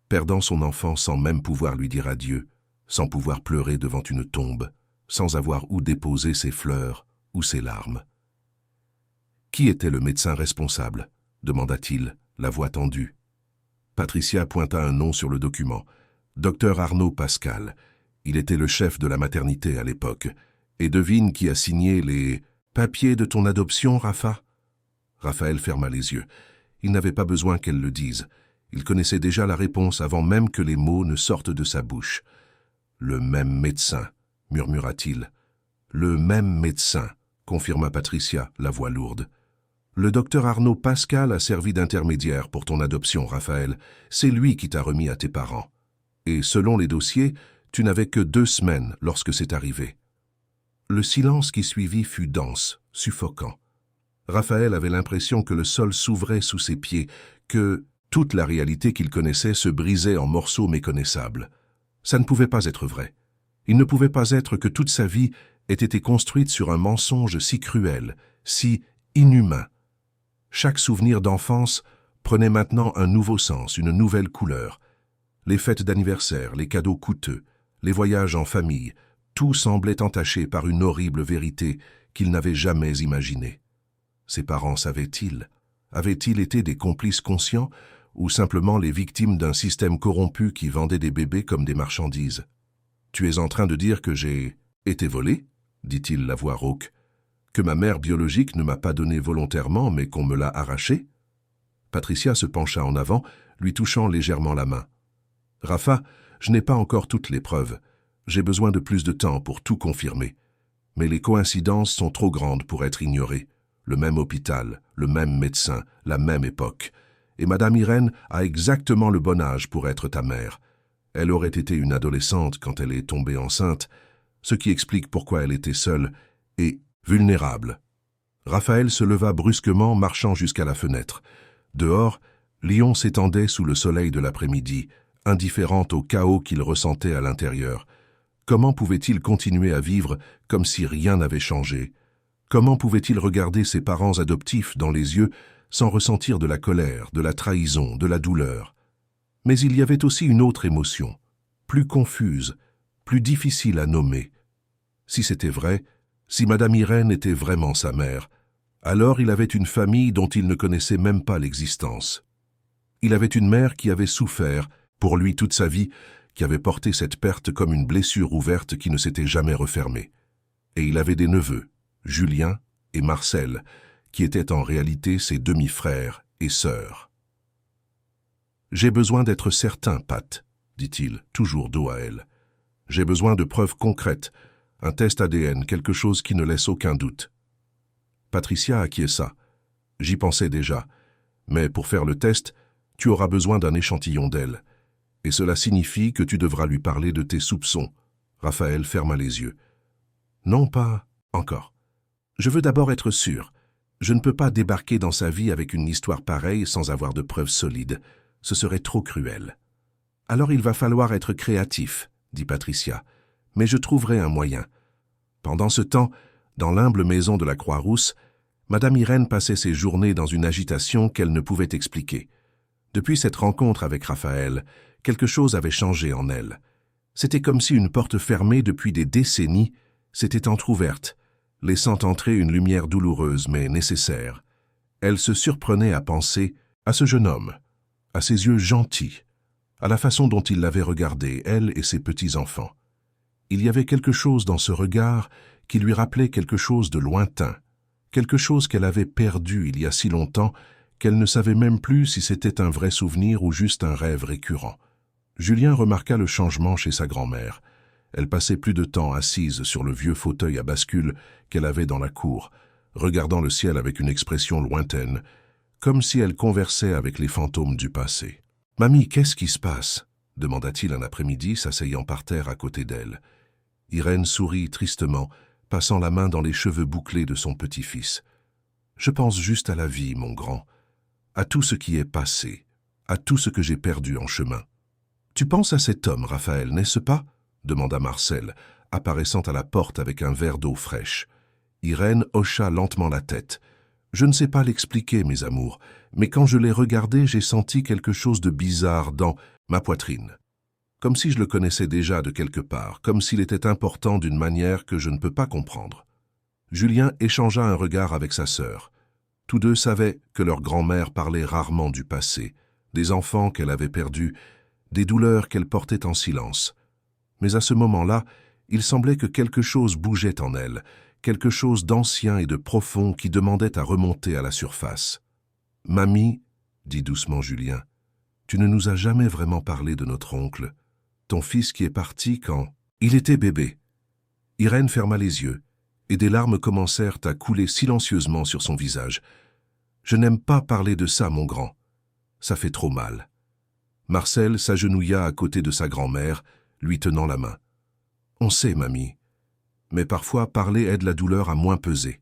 perdant son enfant sans même pouvoir lui dire adieu, sans pouvoir pleurer devant une tombe, sans avoir où déposer ses fleurs ou ses larmes. Qui était le médecin responsable? Demanda-t-il, la voix tendue. Patricia pointa un nom sur le document. Dr Arnaud Pascal. Il était le chef de la maternité à l'époque. Et devine qui a signé les papiers de ton adoption, Rafa? Raphaël ferma les yeux. Il n'avait pas besoin qu'elle le dise. Il connaissait déjà la réponse avant même que les mots ne sortent de sa bouche. Le même médecin, murmura-t-il. Le même médecin, confirma Patricia, la voix lourde. Le docteur Arnaud Pascal a servi d'intermédiaire pour ton adoption, Raphaël. C'est lui qui t'a remis à tes parents. Et selon les dossiers, tu n'avais que 2 semaines lorsque c'est arrivé. Le silence qui suivit fut dense, suffocant. Raphaël avait l'impression que le sol s'ouvrait sous ses pieds, que toute la réalité qu'il connaissait se brisait en morceaux méconnaissables. Ça ne pouvait pas être vrai. Il ne pouvait pas être que toute sa vie ait été construite sur un mensonge si cruel, si inhumain. Chaque souvenir d'enfance prenait maintenant un nouveau sens, une nouvelle couleur. Les fêtes d'anniversaire, les cadeaux coûteux, les voyages en famille, tout semblait entaché par une horrible vérité qu'il n'avait jamais imaginée. Ses parents savaient-ils? Avaient-ils été des complices conscients ou simplement les victimes d'un système corrompu qui vendait des bébés comme des marchandises? « Tu es en train de dire que j'ai été volé ?» dit-il la voix rauque. « Que ma mère biologique ne m'a pas donné volontairement mais qu'on me l'a arraché ?» Patricia se pencha en avant, lui touchant légèrement la main. « Rafa, je n'ai pas encore toutes les preuves. J'ai besoin de plus de temps pour tout confirmer. Mais les coïncidences sont trop grandes pour être ignorées. Le même hôpital, le même médecin, la même époque. Et Madame Irène a exactement le bon âge pour être ta mère. Elle aurait été une adolescente quand elle est tombée enceinte, ce qui explique pourquoi elle était seule et vulnérable. » Raphaël se leva brusquement, marchant jusqu'à la fenêtre. Dehors, Lyon s'étendait sous le soleil de l'après-midi, indifférente au chaos qu'il ressentait à l'intérieur. Comment pouvait-il continuer à vivre comme si rien n'avait changé? Comment pouvait-il regarder ses parents adoptifs dans les yeux sans ressentir de la colère, de la trahison, de la douleur. Mais il y avait aussi une autre émotion, plus confuse, plus difficile à nommer. Si c'était vrai, si Madame Irène était vraiment sa mère, alors il avait une famille dont il ne connaissait même pas l'existence. Il avait une mère qui avait souffert, pour lui toute sa vie, qui avait porté cette perte comme une blessure ouverte qui ne s'était jamais refermée. Et il avait des neveux, Julien et Marcel, qui étaient en réalité ses demi-frères et sœurs. « J'ai besoin d'être certain, Pat, » dit-il, toujours dos à elle. « J'ai besoin de preuves concrètes, un test ADN, quelque chose qui ne laisse aucun doute. » Patricia acquiesça. « J'y pensais déjà, mais pour faire le test, tu auras besoin d'un échantillon d'elle. Et cela signifie que tu devras lui parler de tes soupçons. » Raphaël ferma les yeux. « Non, pas encore. Je veux d'abord être sûr. Je ne peux pas débarquer dans sa vie avec une histoire pareille sans avoir de preuves solides. Ce serait trop cruel. »« Alors il va falloir être créatif, » dit Patricia. « Mais je trouverai un moyen. » Pendant ce temps, dans l'humble maison de la Croix-Rousse, Madame Irène passait ses journées dans une agitation qu'elle ne pouvait expliquer. Depuis cette rencontre avec Raphaël, quelque chose avait changé en elle. C'était comme si une porte fermée depuis des décennies s'était entr'ouverte, laissant entrer une lumière douloureuse mais nécessaire. Elle se surprenait à penser à ce jeune homme, à ses yeux gentils, à la façon dont il l'avait regardée, elle et ses petits-enfants. Il y avait quelque chose dans ce regard qui lui rappelait quelque chose de lointain, quelque chose qu'elle avait perdu il y a si longtemps qu'elle ne savait même plus si c'était un vrai souvenir ou juste un rêve récurrent. Julien remarqua le changement chez sa grand-mère. Elle passait plus de temps assise sur le vieux fauteuil à bascule qu'elle avait dans la cour, regardant le ciel avec une expression lointaine, comme si elle conversait avec les fantômes du passé. « Mamie, qu'est-ce qui se passe ?» demanda-t-il un après-midi, s'asseyant par terre à côté d'elle. Irène sourit tristement, passant la main dans les cheveux bouclés de son petit-fils. « Je pense juste à la vie, mon grand, à tout ce qui est passé, à tout ce que j'ai perdu en chemin. »« Tu penses à cet homme, Raphaël, n'est-ce pas ?» demanda Marcel, apparaissant à la porte avec un verre d'eau fraîche. Irène hocha lentement la tête. « Je ne sais pas l'expliquer, mes amours, mais quand je l'ai regardé, j'ai senti quelque chose de bizarre dans ma poitrine. Comme si je le connaissais déjà de quelque part, comme s'il était important d'une manière que je ne peux pas comprendre. » Julien échangea un regard avec sa sœur. Tous deux savaient que leur grand-mère parlait rarement du passé, des enfants qu'elle avait perdus, des douleurs qu'elle portait en silence. Mais à ce moment-là, il semblait que quelque chose bougeait en elle, quelque chose d'ancien et de profond qui demandait à remonter à la surface. « Mamie, » dit doucement Julien, « tu ne nous as jamais vraiment parlé de notre oncle, ton fils qui est parti quand il était bébé. » Irène ferma les yeux, et des larmes commencèrent à couler silencieusement sur son visage. « Je n'aime pas parler de ça, mon grand. Ça fait trop mal. » Marcel s'agenouilla à côté de sa grand-mère, lui tenant la main. « On sait, mamie. Mais parfois, parler aide la douleur à moins peser. »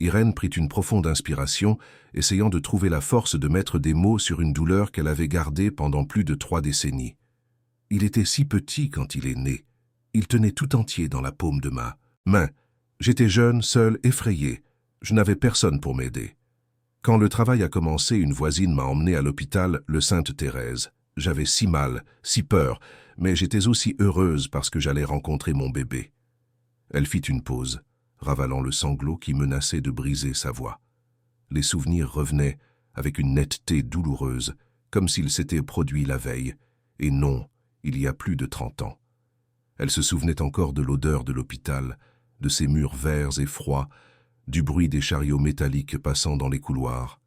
Irène prit une profonde inspiration, essayant de trouver la force de mettre des mots sur une douleur qu'elle avait gardée pendant plus de 3 décennies. « Il était si petit quand il est né. Il tenait tout entier dans la paume de ma main. J'étais jeune, seul, effrayé. Je n'avais personne pour m'aider. Quand le travail a commencé, une voisine m'a emmené à l'hôpital le Sainte-Thérèse. J'avais si mal, si peur, mais j'étais aussi heureuse parce que j'allais rencontrer mon bébé. » Elle fit une pause, ravalant le sanglot qui menaçait de briser sa voix. Les souvenirs revenaient avec une netteté douloureuse, comme s'ils s'étaient produits la veille, et non, il y a plus de 30 ans. Elle se souvenait encore de l'odeur de l'hôpital, de ses murs verts et froids, du bruit des chariots métalliques passant dans les couloirs.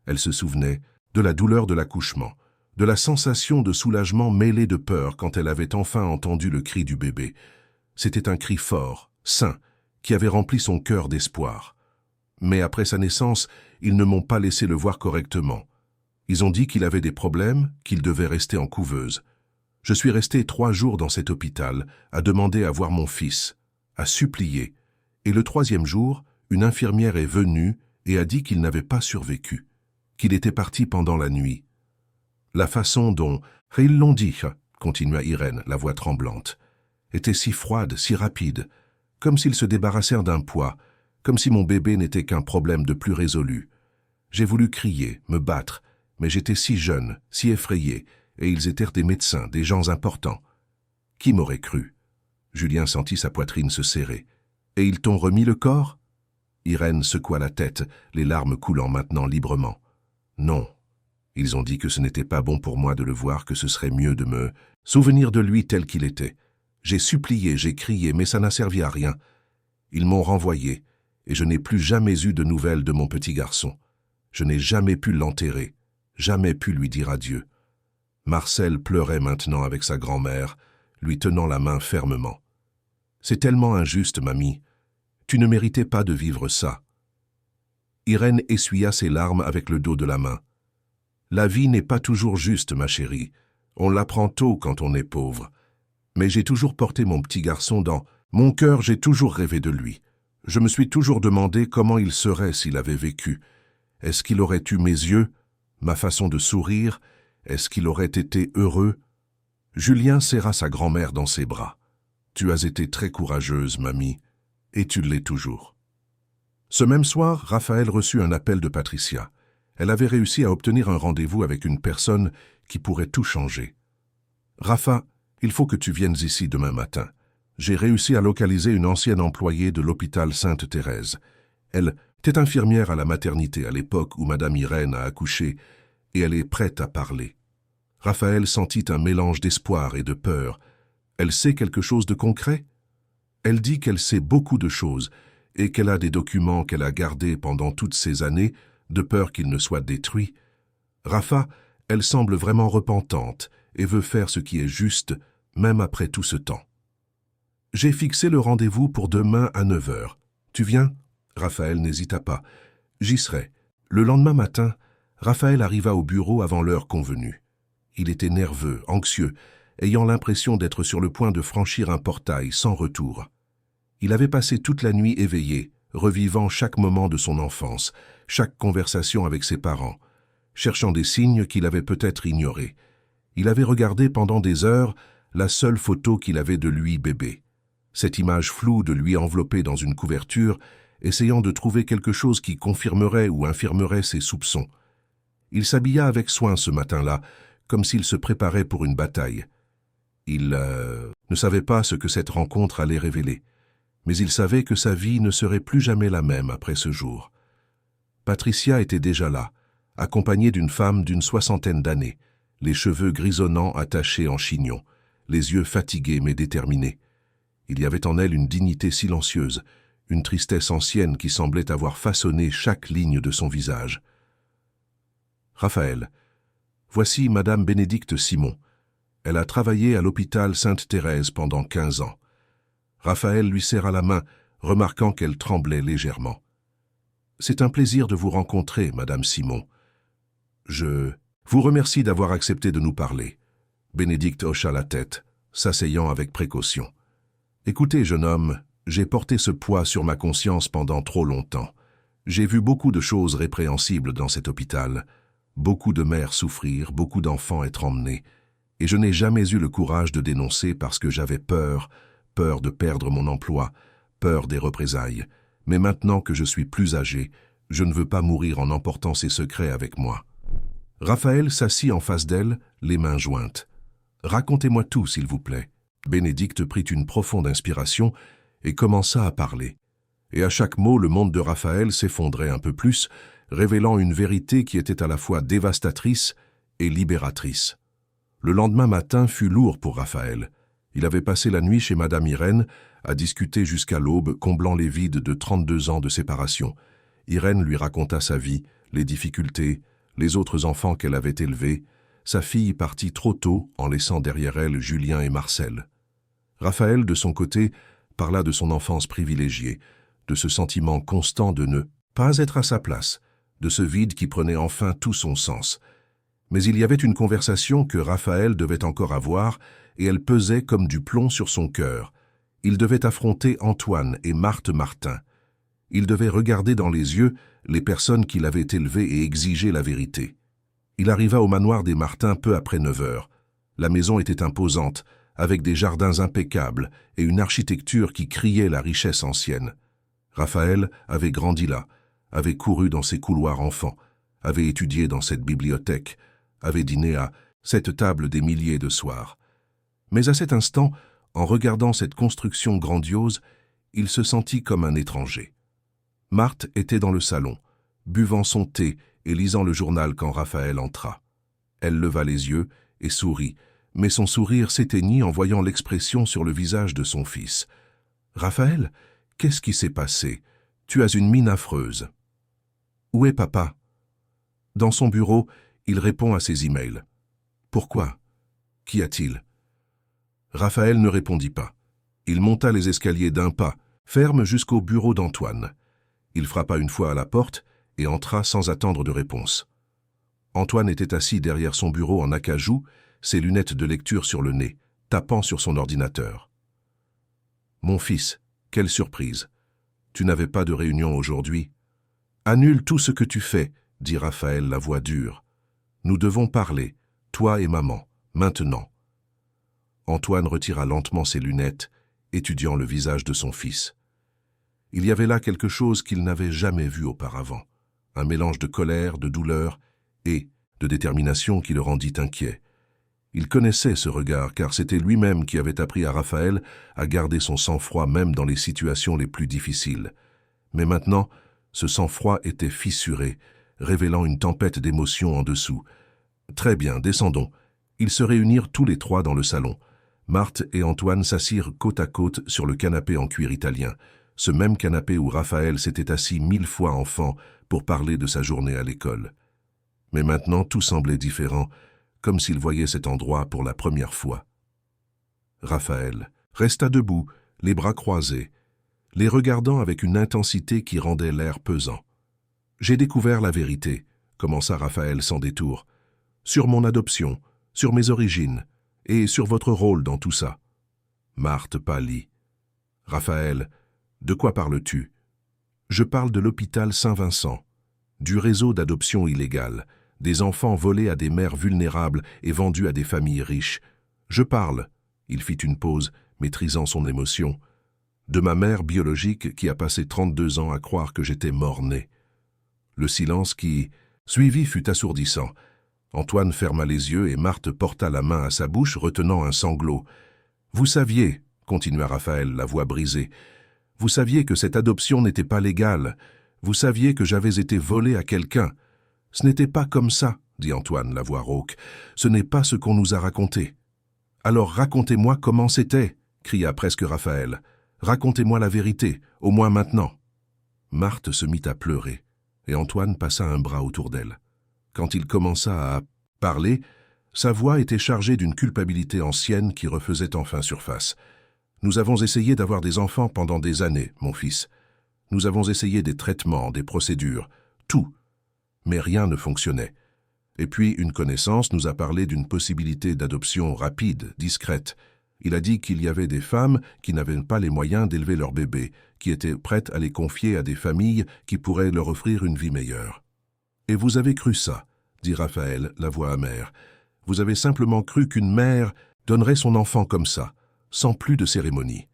Elle se souvenait de la douleur de l'accouchement, de la sensation de soulagement mêlé de peur quand elle avait enfin entendu le cri du bébé. C'était un cri fort, sain, qui avait rempli son cœur d'espoir. Mais après sa naissance, ils ne m'ont pas laissé le voir correctement. Ils ont dit qu'il avait des problèmes, qu'il devait rester en couveuse. Je suis resté 3 jours dans cet hôpital, à demander à voir mon fils, à supplier. Et le 3e jour, une infirmière est venue et a dit qu'il n'avait pas survécu, qu'il était parti pendant la nuit. La façon dont « ils l'ont dit », continua Irène, la voix tremblante, était si froide, si rapide, comme s'ils se débarrassèrent d'un poids, comme si mon bébé n'était qu'un problème de plus résolu. J'ai voulu crier, me battre, mais j'étais si jeune, si effrayé, et ils étaient des médecins, des gens importants. Qui m'aurait cru? Julien sentit sa poitrine se serrer. Et ils t'ont remis le corps? Irène secoua la tête, les larmes coulant maintenant librement. Non. Ils ont dit que ce n'était pas bon pour moi de le voir, que ce serait mieux de me souvenir de lui tel qu'il était. J'ai supplié, j'ai crié, mais ça n'a servi à rien. Ils m'ont renvoyé, et je n'ai plus jamais eu de nouvelles de mon petit garçon. Je n'ai jamais pu l'enterrer, jamais pu lui dire adieu. Marcel pleurait maintenant avec sa grand-mère, lui tenant la main fermement. C'est tellement injuste, mamie. Tu ne méritais pas de vivre ça. Irène essuya ses larmes avec le dos de la main. La vie n'est pas toujours juste, ma chérie. On l'apprend tôt quand on est pauvre. Mais j'ai toujours porté mon petit garçon dans mon cœur, j'ai toujours rêvé de lui. Je me suis toujours demandé comment il serait s'il avait vécu. Est-ce qu'il aurait eu mes yeux, ma façon de sourire? Est-ce qu'il aurait été heureux? Julien serra sa grand-mère dans ses bras. Tu as été très courageuse, mamie, et tu l'es toujours. Ce même soir, Raphaël reçut un appel de Patricia. Elle avait réussi à obtenir un rendez-vous avec une personne qui pourrait tout changer. « Rafa, il faut que tu viennes ici demain matin. J'ai réussi à localiser une ancienne employée de l'hôpital Sainte-Thérèse. Elle était infirmière à la maternité à l'époque où Madame Irène a accouché, et elle est prête à parler. » Raphaël sentit un mélange d'espoir et de peur. Elle sait quelque chose de concret? Elle dit qu'elle sait beaucoup de choses et qu'elle a des documents qu'elle a gardés pendant toutes ces années, de peur qu'ils ne soient détruits. Rafa, elle semble vraiment repentante et veut faire ce qui est juste, même après tout ce temps. « J'ai fixé le rendez-vous pour demain à 9 heures. Tu viens ?» Raphaël n'hésita pas. « J'y serai. » Le lendemain matin, Raphaël arriva au bureau avant l'heure convenue. Il était nerveux, anxieux, ayant l'impression d'être sur le point de franchir un portail sans retour. Il avait passé toute la nuit éveillé, revivant chaque moment de son enfance, chaque conversation avec ses parents, cherchant des signes qu'il avait peut-être ignorés. Il avait regardé pendant des heures la seule photo qu'il avait de lui bébé. Cette image floue de lui enveloppé dans une couverture, essayant de trouver quelque chose qui confirmerait ou infirmerait ses soupçons. Il s'habilla avec soin ce matin-là, comme s'il se préparait pour une bataille. Il ne savait pas ce que cette rencontre allait révéler, mais il savait que sa vie ne serait plus jamais la même après ce jour. Patricia était déjà là, accompagnée d'une femme d'une 60aine d'années, les cheveux grisonnants attachés en chignon, les yeux fatigués mais déterminés. Il y avait en elle une dignité silencieuse, une tristesse ancienne qui semblait avoir façonné chaque ligne de son visage. « Raphaël, voici Madame Bénédicte Simon. Elle a travaillé à l'hôpital Sainte-Thérèse pendant 15 ans. » Raphaël lui serra la main, remarquant qu'elle tremblait légèrement. « C'est un plaisir de vous rencontrer, Madame Simon. Je vous remercie d'avoir accepté de nous parler. » Bénédicte hocha la tête, s'asseyant avec précaution. « Écoutez, jeune homme, j'ai porté ce poids sur ma conscience pendant trop longtemps. J'ai vu beaucoup de choses répréhensibles dans cet hôpital, beaucoup de mères souffrir, beaucoup d'enfants être emmenés, et je n'ai jamais eu le courage de dénoncer parce que j'avais peur de perdre mon emploi, peur des représailles. Mais maintenant que je suis plus âgé, je ne veux pas mourir en emportant ces secrets avec moi. » Raphaël s'assit en face d'elle, les mains jointes. « Racontez-moi tout, s'il vous plaît. » Bénédicte prit une profonde inspiration et commença à parler. Et à chaque mot, le monde de Raphaël s'effondrait un peu plus, révélant une vérité qui était à la fois dévastatrice et libératrice. Le lendemain matin fut lourd pour Raphaël. Il avait passé la nuit chez Madame Irène, à discuter jusqu'à l'aube, comblant les vides de 32 ans de séparation. Irène lui raconta sa vie, les difficultés, les autres enfants qu'elle avait élevés. Sa fille partit trop tôt en laissant derrière elle Julien et Marcel. Raphaël, de son côté, parla de son enfance privilégiée, de ce sentiment constant de ne pas être à sa place, de ce vide qui prenait enfin tout son sens. Mais il y avait une conversation que Raphaël devait encore avoir, et elle pesait comme du plomb sur son cœur. Il devait affronter Antoine et Marthe Martin. Il devait regarder dans les yeux les personnes qui l'avaient élevé et exiger la vérité. Il arriva au manoir des Martins peu après 9 heures. La maison était imposante, avec des jardins impeccables et une architecture qui criait la richesse ancienne. Raphaël avait grandi là, avait couru dans ses couloirs enfants, avait étudié dans cette bibliothèque, avait dîné à cette table des milliers de soirs. Mais à cet instant, en regardant cette construction grandiose, il se sentit comme un étranger. Marthe était dans le salon, buvant son thé et lisant le journal quand Raphaël entra. Elle leva les yeux et sourit, mais son sourire s'éteignit en voyant l'expression sur le visage de son fils. « Raphaël, qu'est-ce qui s'est passé? Tu as une mine affreuse. »« Où est papa ?» Dans son bureau, il répond à ses emails. « Pourquoi? Qu'y a-t-il » Raphaël ne répondit pas. Il monta les escaliers d'un pas, ferme jusqu'au bureau d'Antoine. Il frappa une fois à la porte et entra sans attendre de réponse. Antoine était assis derrière son bureau en acajou, ses lunettes de lecture sur le nez, tapant sur son ordinateur. « Mon fils, quelle surprise! Tu n'avais pas de réunion aujourd'hui? »« Annule tout ce que tu fais, » dit Raphaël, la voix dure. « Nous devons parler, toi et maman, maintenant. » Antoine retira lentement ses lunettes, étudiant le visage de son fils. Il y avait là quelque chose qu'il n'avait jamais vu auparavant, un mélange de colère, de douleur et de détermination qui le rendit inquiet. Il connaissait ce regard car c'était lui-même qui avait appris à Raphaël à garder son sang-froid même dans les situations les plus difficiles. Mais maintenant, ce sang-froid était fissuré, révélant une tempête d'émotions en dessous. Très bien, descendons. Ils se réunirent tous les trois dans le salon. Marthe et Antoine s'assirent côte à côte sur le canapé en cuir italien, ce même canapé où Raphaël s'était assis 1000 fois enfant pour parler de sa journée à l'école. Mais maintenant tout semblait différent, comme s'il voyait cet endroit pour la première fois. Raphaël resta debout, les bras croisés, les regardant avec une intensité qui rendait l'air pesant. « J'ai découvert la vérité, » commença Raphaël sans détour, « sur mon adoption, sur mes origines, et sur votre rôle dans tout ça. » Marthe pâlit. « Raphaël, de quoi parles-tu? » « Je parle de l'hôpital Saint-Vincent, du réseau d'adoption illégale, des enfants volés à des mères vulnérables et vendus à des familles riches. Je parle, » il fit une pause, maîtrisant son émotion, « de ma mère biologique qui a passé 32 ans à croire que j'étais mort-né. » Le silence qui suivit fut assourdissant. Antoine ferma les yeux et Marthe porta la main à sa bouche, retenant un sanglot. « Vous saviez, » continua Raphaël, la voix brisée, « vous saviez que cette adoption n'était pas légale. Vous saviez que j'avais été volé à quelqu'un. Ce n'était pas comme ça, » dit Antoine, la voix rauque. « Ce n'est pas ce qu'on nous a raconté. »« Alors racontez-moi comment c'était, » cria presque Raphaël. « Racontez-moi la vérité, au moins maintenant. » Marthe se mit à pleurer, et Antoine passa un bras autour d'elle. Quand il commença à parler, sa voix était chargée d'une culpabilité ancienne qui refaisait enfin surface. « Nous avons essayé d'avoir des enfants pendant des années, mon fils. Nous avons essayé des traitements, des procédures, tout. Mais rien ne fonctionnait. Et puis une connaissance nous a parlé d'une possibilité d'adoption rapide, discrète. Il a dit qu'il y avait des femmes qui n'avaient pas les moyens d'élever leurs bébés, qui étaient prêtes à les confier à des familles qui pourraient leur offrir une vie meilleure. » « Et vous avez cru ça, » dit Raphaël, la voix amère. « Vous avez simplement cru qu'une mère donnerait son enfant comme ça, sans plus de cérémonie. »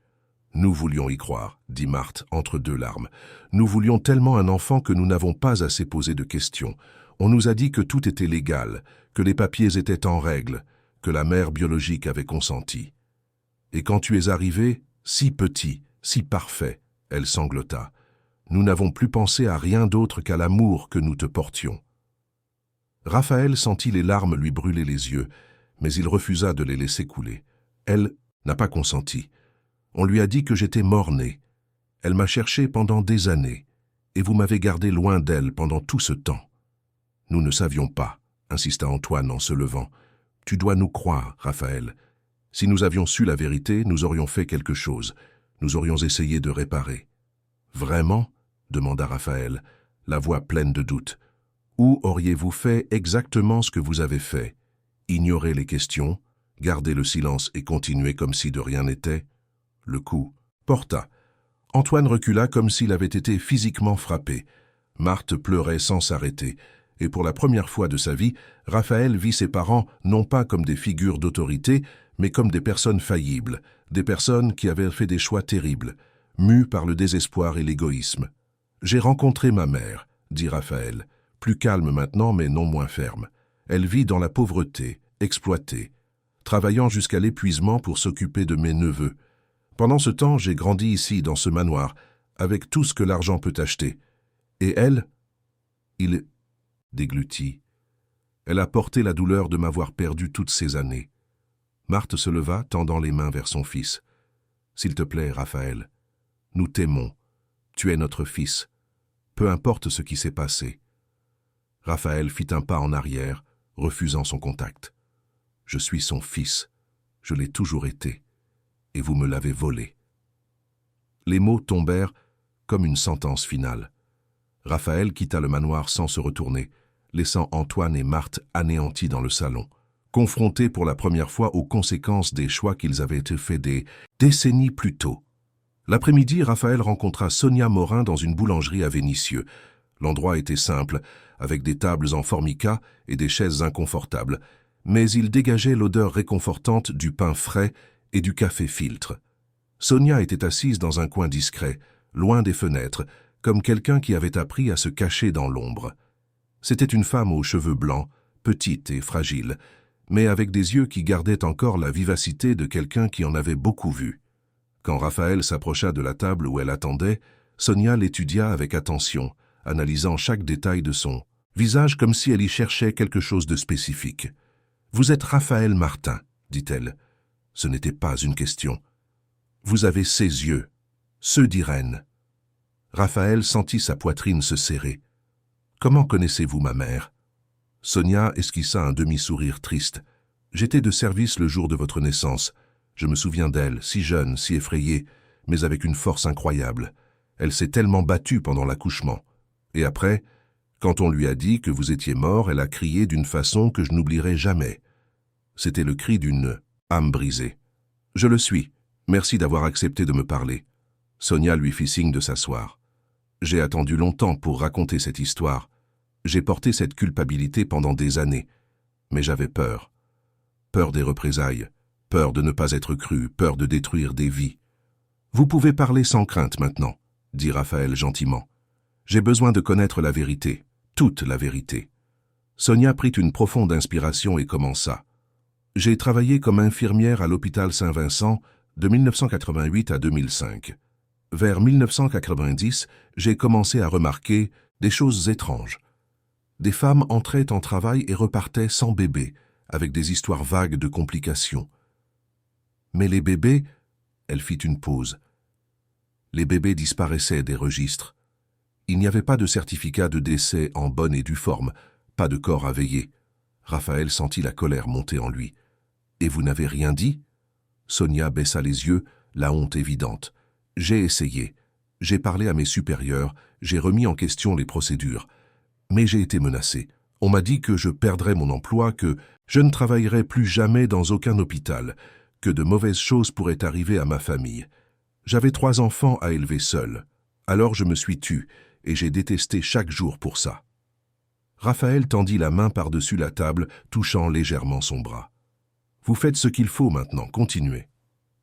« Nous voulions y croire, » dit Marthe entre deux larmes. « Nous voulions tellement un enfant que nous n'avons pas assez posé de questions. On nous a dit que tout était légal, que les papiers étaient en règle, que la mère biologique avait consenti. Et quand tu es arrivé, si petit, si parfait, » elle sanglota. « Nous n'avons plus pensé à rien d'autre qu'à l'amour que nous te portions. » Raphaël sentit les larmes lui brûler les yeux, mais il refusa de les laisser couler. Elle n'a pas consenti. On lui a dit que j'étais mort-né. Elle m'a cherché pendant des années, et vous m'avez gardé loin d'elle pendant tout ce temps. Nous ne savions pas, insista Antoine en se levant. Tu dois nous croire, Raphaël. Si nous avions su la vérité, nous aurions fait quelque chose. Nous aurions essayé de réparer. Vraiment? Demanda Raphaël, la voix pleine de doute. Où auriez-vous fait exactement ce que vous avez fait? Ignorer les questions, garder le silence et continuer comme si de rien n'était? Le coup porta. Antoine recula comme s'il avait été physiquement frappé. Marthe pleurait sans s'arrêter, et pour la première fois de sa vie, Raphaël vit ses parents non pas comme des figures d'autorité, mais comme des personnes faillibles, des personnes qui avaient fait des choix terribles, mues par le désespoir et l'égoïsme. « J'ai rencontré ma mère, » dit Raphaël, plus calme maintenant mais non moins ferme. Elle vit dans la pauvreté, exploitée, travaillant jusqu'à l'épuisement pour s'occuper de mes neveux. Pendant ce temps, j'ai grandi ici, dans ce manoir, avec tout ce que l'argent peut acheter. Et elle, il déglutit. Elle a porté la douleur de m'avoir perdu toutes ces années. Marthe se leva, tendant les mains vers son fils. « S'il te plaît, Raphaël, nous t'aimons. Tu es notre fils. Peu importe ce qui s'est passé. » Raphaël fit un pas en arrière, refusant son contact. « Je suis son fils. Je l'ai toujours été. Et vous me l'avez volé. » Les mots tombèrent comme une sentence finale. Raphaël quitta le manoir sans se retourner, laissant Antoine et Marthe anéantis dans le salon, confrontés pour la première fois aux conséquences des choix qu'ils avaient été faits des décennies plus tôt. L'après-midi, Raphaël rencontra Sonia Morin dans une boulangerie à Vénissieux. L'endroit était simple, avec des tables en formica et des chaises inconfortables, mais il dégageait l'odeur réconfortante du pain frais et du café filtre. Sonia était assise dans un coin discret, loin des fenêtres, comme quelqu'un qui avait appris à se cacher dans l'ombre. C'était une femme aux cheveux blancs, petite et fragile, mais avec des yeux qui gardaient encore la vivacité de quelqu'un qui en avait beaucoup vu. Quand Raphaël s'approcha de la table où elle attendait, Sonia l'étudia avec attention, analysant chaque détail de son visage comme si elle y cherchait quelque chose de spécifique. « Vous êtes Raphaël Martin, » dit-elle. Ce n'était pas une question. « Vous avez ses yeux, ceux d'Irène. » Raphaël sentit sa poitrine se serrer. « Comment connaissez-vous ma mère ?» Sonia esquissa un demi-sourire triste. « J'étais de service le jour de votre naissance. Je me souviens d'elle, si jeune, si effrayée, mais avec une force incroyable. Elle s'est tellement battue pendant l'accouchement. Et après, quand on lui a dit que vous étiez mort, elle a crié d'une façon que je n'oublierai jamais. C'était le cri d'une âme brisée. Je le suis. Merci d'avoir accepté de me parler. » Sonia lui fit signe de s'asseoir. « J'ai attendu longtemps pour raconter cette histoire. J'ai porté cette culpabilité pendant des années. Mais j'avais peur. Peur des représailles, peur de ne pas être cru, peur de détruire des vies. Vous pouvez parler sans crainte maintenant, » dit Raphaël gentiment. « J'ai besoin de connaître la vérité, toute la vérité. » Sonia prit une profonde inspiration et commença. « J'ai travaillé comme infirmière à l'hôpital Saint-Vincent de 1988 à 2005. Vers 1990, j'ai commencé à remarquer des choses étranges. Des femmes entraient en travail et repartaient sans bébé, avec des histoires vagues de complications. Mais les bébés, elle fit une pause. Les bébés disparaissaient des registres. Il n'y avait pas de certificat de décès en bonne et due forme, pas de corps à veiller. Raphaël sentit la colère monter en lui. « Et vous n'avez rien dit ?» Sonia baissa les yeux, la honte évidente. « J'ai essayé. J'ai parlé à mes supérieurs, j'ai remis en question les procédures. Mais j'ai été menacé. On m'a dit que je perdrais mon emploi, que je ne travaillerais plus jamais dans aucun hôpital, que de mauvaises choses pourraient arriver à ma famille. J'avais 3 enfants à élever seul. Alors je me suis tu, et j'ai détesté chaque jour pour ça. » Raphaël tendit la main par-dessus la table, touchant légèrement son bras. « Vous faites ce qu'il faut maintenant, continuez. »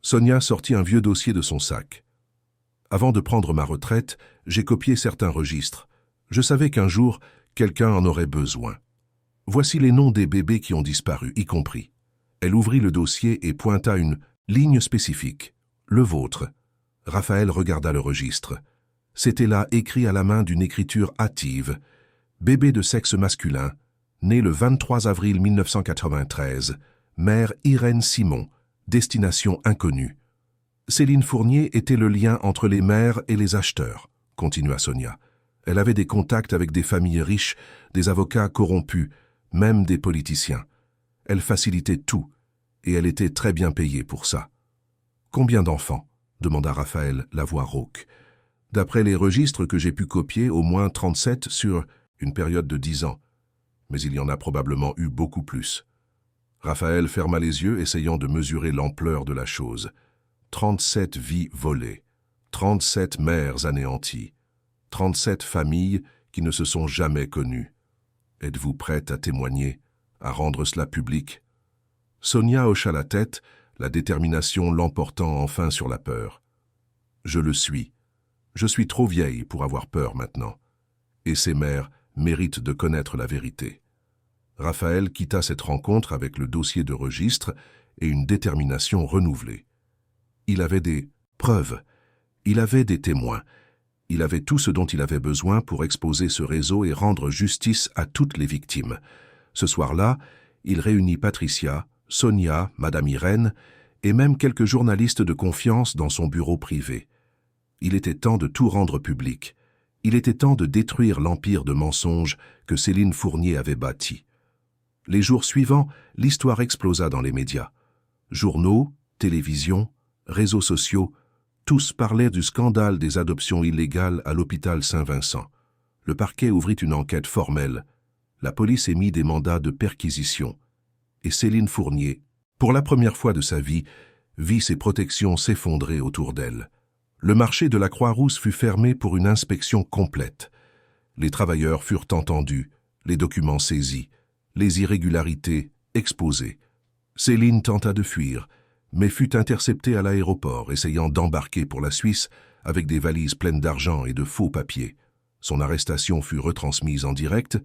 Sonia sortit un vieux dossier de son sac. « Avant de prendre ma retraite, j'ai copié certains registres. Je savais qu'un jour, quelqu'un en aurait besoin. Voici les noms des bébés qui ont disparu, y compris. » Elle ouvrit le dossier et pointa une ligne spécifique. « Le vôtre. » Raphaël regarda le registre. C'était là écrit à la main d'une écriture hâtive. « Bébé de sexe masculin, né le 23 avril 1993, mère Irène Simon, destination inconnue. » Céline Fournier était le lien entre les mères et les acheteurs, continua Sonia. Elle avait des contacts avec des familles riches, des avocats corrompus, même des politiciens. Elle facilitait tout, et elle était très bien payée pour ça. « Combien d'enfants ?» demanda Raphaël, la voix rauque. « D'après les registres que j'ai pu copier, au moins 37 sur une période de 10 ans. Mais il y en a probablement eu beaucoup plus. » Raphaël ferma les yeux, essayant de mesurer l'ampleur de la chose. 37 vies volées, 37 mères anéanties, 37 familles qui ne se sont jamais connues. Êtes-vous prête à témoigner, à rendre cela public ? Sonia hocha la tête, la détermination l'emportant enfin sur la peur. « Je le suis. Je suis trop vieille pour avoir peur maintenant. Et ces mères mérite de connaître la vérité. Raphaël quitta cette rencontre avec le dossier de registre et une détermination renouvelée. Il avait des preuves, il avait des témoins, il avait tout ce dont il avait besoin pour exposer ce réseau et rendre justice à toutes les victimes. Ce soir-là, il réunit Patricia, Sonia, Madame Irène et même quelques journalistes de confiance dans son bureau privé. Il était temps de tout rendre public. Il était temps de détruire l'empire de mensonges que Céline Fournier avait bâti. Les jours suivants, l'histoire explosa dans les médias. Journaux, télévision, réseaux sociaux, tous parlaient du scandale des adoptions illégales à l'hôpital Saint-Vincent. Le parquet ouvrit une enquête formelle. La police émit des mandats de perquisition. Et Céline Fournier, pour la première fois de sa vie, vit ses protections s'effondrer autour d'elle. Le marché de la Croix-Rousse fut fermé pour une inspection complète. Les travailleurs furent entendus, les documents saisis, les irrégularités exposées. Céline tenta de fuir, mais fut interceptée à l'aéroport, essayant d'embarquer pour la Suisse avec des valises pleines d'argent et de faux papiers. Son arrestation fut retransmise en direct,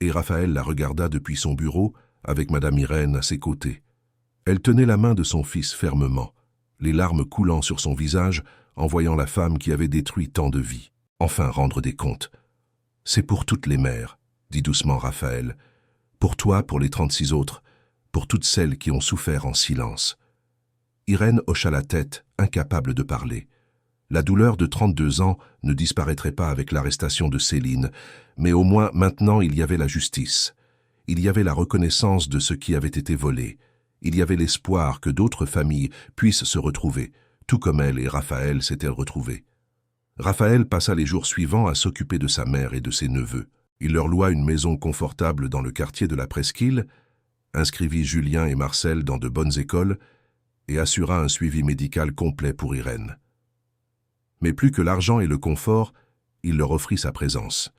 et Raphaël la regarda depuis son bureau, avec Madame Irène à ses côtés. Elle tenait la main de son fils fermement, les larmes coulant sur son visage en voyant la femme qui avait détruit tant de vies. Enfin rendre des comptes. « C'est pour toutes les mères, » dit doucement Raphaël. « Pour toi, pour les 36 autres, pour toutes celles qui ont souffert en silence. » Irène hocha la tête, incapable de parler. La douleur de 32 ans ne disparaîtrait pas avec l'arrestation de Céline, mais au moins maintenant il y avait la justice. Il y avait la reconnaissance de ce qui avait été volé. Il y avait l'espoir que d'autres familles puissent se retrouver, tout comme elle et Raphaël s'étaient retrouvés. Raphaël passa les jours suivants à s'occuper de sa mère et de ses neveux. Il leur loua une maison confortable dans le quartier de la Presqu'île, inscrivit Julien et Marcel dans de bonnes écoles et assura un suivi médical complet pour Irène. Mais plus que l'argent et le confort, il leur offrit sa présence.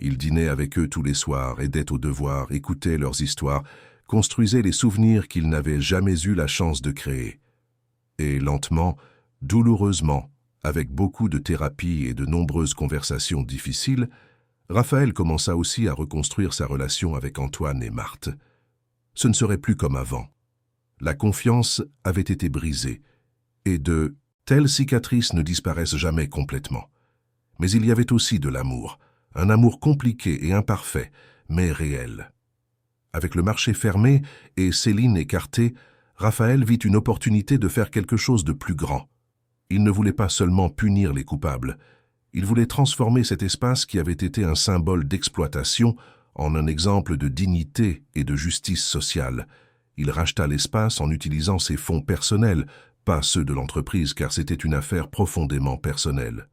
Il dînait avec eux tous les soirs, aidait aux devoirs, écoutait leurs histoires, construisait les souvenirs qu'ils n'avaient jamais eu la chance de créer. Et lentement, douloureusement, avec beaucoup de thérapie et de nombreuses conversations difficiles, Raphaël commença aussi à reconstruire sa relation avec Antoine et Marthe. Ce ne serait plus comme avant. La confiance avait été brisée, et de telles cicatrices ne disparaissent jamais complètement. Mais il y avait aussi de l'amour, un amour compliqué et imparfait, mais réel. Avec le marché fermé et Céline écartée, Raphaël vit une opportunité de faire quelque chose de plus grand. Il ne voulait pas seulement punir les coupables, il voulait transformer cet espace qui avait été un symbole d'exploitation en un exemple de dignité et de justice sociale. Il racheta l'espace en utilisant ses fonds personnels, pas ceux de l'entreprise car c'était une affaire profondément personnelle.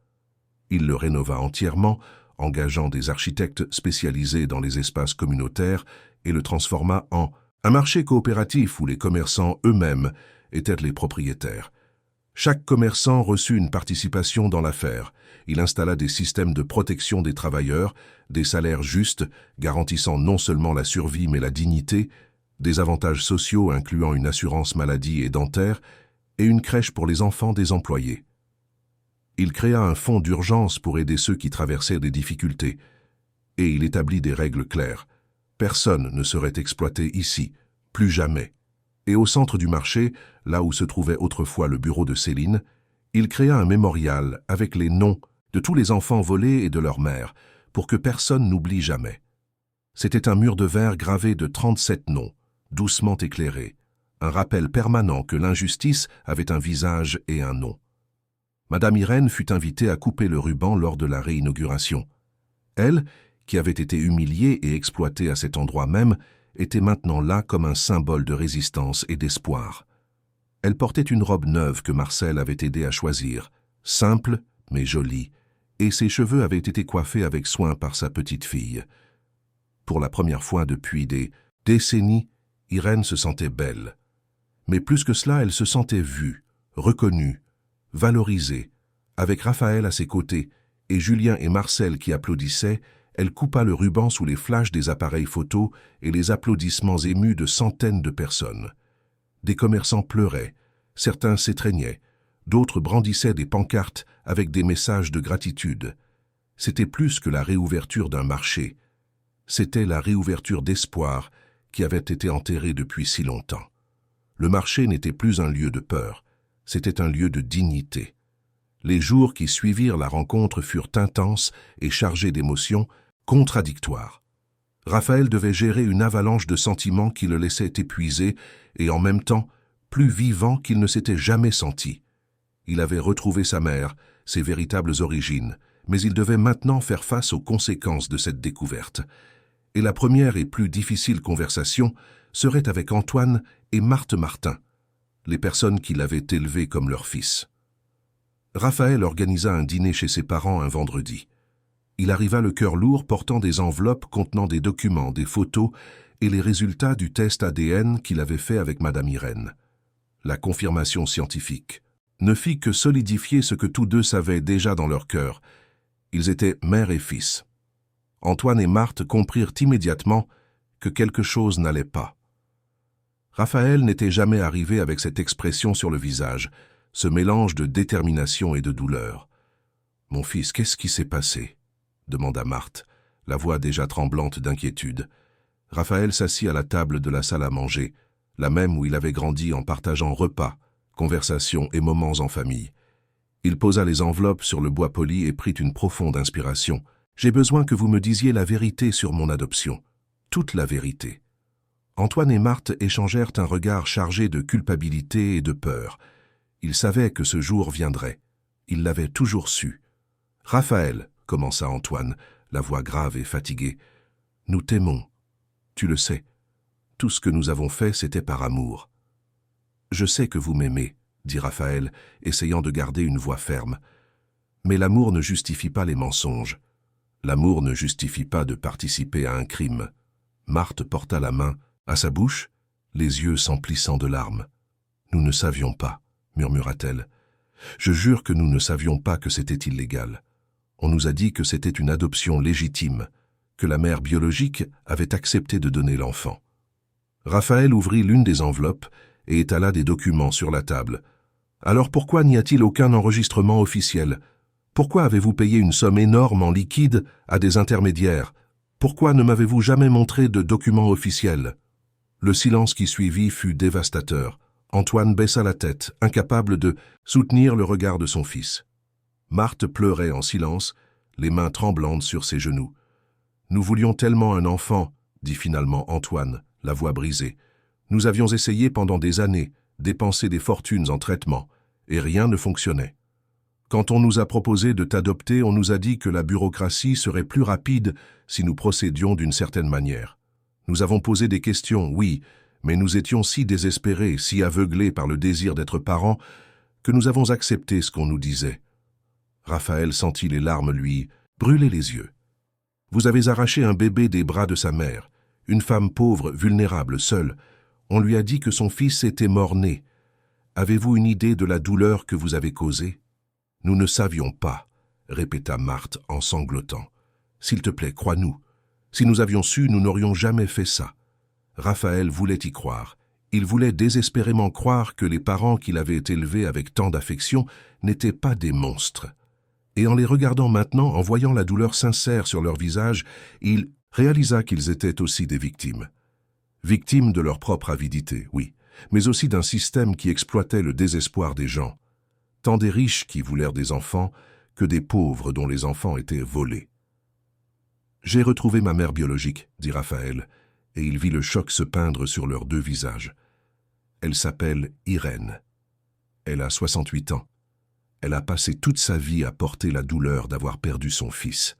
Il le rénova entièrement, engageant des architectes spécialisés dans les espaces communautaires et le transforma en un marché coopératif où les commerçants eux-mêmes étaient les propriétaires. Chaque commerçant reçut une participation dans l'affaire. Il installa des systèmes de protection des travailleurs, des salaires justes, garantissant non seulement la survie mais la dignité, des avantages sociaux incluant une assurance maladie et dentaire, et une crèche pour les enfants des employés. Il créa un fonds d'urgence pour aider ceux qui traversaient des difficultés, et il établit des règles claires. Personne ne serait exploité ici, plus jamais. Et au centre du marché, là où se trouvait autrefois le bureau de Céline, il créa un mémorial avec les noms de tous les enfants volés et de leurs mères, pour que personne n'oublie jamais. C'était un mur de verre gravé de 37 noms, doucement éclairés, un rappel permanent que l'injustice avait un visage et un nom. Madame Irène fut invitée à couper le ruban lors de la réinauguration. Elle, qui avait été humiliée et exploitée à cet endroit même, était maintenant là comme un symbole de résistance et d'espoir. Elle portait une robe neuve que Marcel avait aidé à choisir, simple mais jolie, et ses cheveux avaient été coiffés avec soin par sa petite fille. Pour la première fois depuis des décennies, Irène se sentait belle. Mais plus que cela, elle se sentait vue, reconnue, valorisée. Avec Raphaël à ses côtés et Julien et Marcel qui applaudissaient, elle coupa le ruban sous les flashs des appareils photos et les applaudissements émus de centaines de personnes. Des commerçants pleuraient, certains s'étreignaient, d'autres brandissaient des pancartes avec des messages de gratitude. C'était plus que la réouverture d'un marché, C'était la réouverture d'espoir qui avait été enterrée depuis si longtemps. Le marché n'était plus un lieu de peur, c'était un lieu de dignité. Les jours qui suivirent la rencontre furent intenses et chargés d'émotions contradictoires. Raphaël devait gérer une avalanche de sentiments qui le laissaient épuisé et en même temps plus vivant qu'il ne s'était jamais senti. Il avait retrouvé sa mère, ses véritables origines, mais il devait maintenant faire face aux conséquences de cette découverte. Et la première et plus difficile conversation serait avec Antoine et Marthe Martin, les personnes qui l'avaient élevé comme leur fils. Raphaël organisa un dîner chez ses parents un vendredi. Il arriva le cœur lourd portant des enveloppes contenant des documents, des photos et les résultats du test ADN qu'il avait fait avec Madame Irène. La confirmation scientifique ne fit que solidifier ce que tous deux savaient déjà dans leur cœur. Ils étaient mère et fils. Antoine et Marthe comprirent immédiatement que quelque chose n'allait pas. Raphaël n'était jamais arrivé avec cette expression sur le visage, ce mélange de détermination et de douleur. « Mon fils, qu'est-ce qui s'est passé ?» demanda Marthe, la voix déjà tremblante d'inquiétude. Raphaël s'assit à la table de la salle à manger, la même où il avait grandi en partageant repas, conversations et moments en famille. Il posa les enveloppes sur le bois poli et prit une profonde inspiration. « J'ai besoin que vous me disiez la vérité sur mon adoption, toute la vérité. » Antoine et Marthe échangèrent un regard chargé de culpabilité et de peur. Ils savaient que ce jour viendrait. Ils l'avaient toujours su. « Raphaël, » commença Antoine, la voix grave et fatiguée, « nous t'aimons. Tu le sais. Tout ce que nous avons fait, c'était par amour. »« Je sais que vous m'aimez, » dit Raphaël, essayant de garder une voix ferme. « Mais l'amour ne justifie pas les mensonges. L'amour ne justifie pas de participer à un crime. » Marthe porta la main à sa bouche, les yeux s'emplissant de larmes. « Nous ne savions pas, » murmura-t-elle. « Je jure que nous ne savions pas que c'était illégal. On nous a dit que c'était une adoption légitime, que la mère biologique avait accepté de donner l'enfant. » Raphaël ouvrit l'une des enveloppes et étala des documents sur la table. « Alors pourquoi n'y a-t-il aucun enregistrement officiel? Pourquoi avez-vous payé une somme énorme en liquide à des intermédiaires? Pourquoi ne m'avez-vous jamais montré de documents officiels ?» Le silence qui suivit fut dévastateur. Antoine baissa la tête, incapable de soutenir le regard de son fils. Marthe pleurait en silence, les mains tremblantes sur ses genoux. « Nous voulions tellement un enfant, » dit finalement Antoine, la voix brisée. « Nous avions essayé pendant des années, dépensé des fortunes en traitement, et rien ne fonctionnait. Quand on nous a proposé de t'adopter, on nous a dit que la bureaucratie serait plus rapide si nous procédions d'une certaine manière. Nous avons posé des questions, oui, mais nous étions si désespérés, si aveuglés par le désir d'être parents, que nous avons accepté ce qu'on nous disait. » Raphaël sentit les larmes lui brûler les yeux. « Vous avez arraché un bébé des bras de sa mère, une femme pauvre, vulnérable, seule. On lui a dit que son fils était mort-né. Avez-vous une idée de la douleur que vous avez causée ? » « Nous ne savions pas, » répéta Marthe en sanglotant. « S'il te plaît, crois-nous. Si nous avions su, nous n'aurions jamais fait ça. » Raphaël voulait y croire. Il voulait désespérément croire que les parents qu'il avait élevés avec tant d'affection n'étaient pas des monstres. Et en les regardant maintenant, en voyant la douleur sincère sur leur visage, il réalisa qu'ils étaient aussi des victimes. Victimes de leur propre avidité, oui, mais aussi d'un système qui exploitait le désespoir des gens. Tant des riches qui voulèrent des enfants que des pauvres dont les enfants étaient volés. « J'ai retrouvé ma mère biologique, » dit Raphaël, et il vit le choc se peindre sur leurs deux visages. Elle s'appelle Irène. Elle a 68 ans. Elle a passé toute sa vie à porter la douleur d'avoir perdu son fils.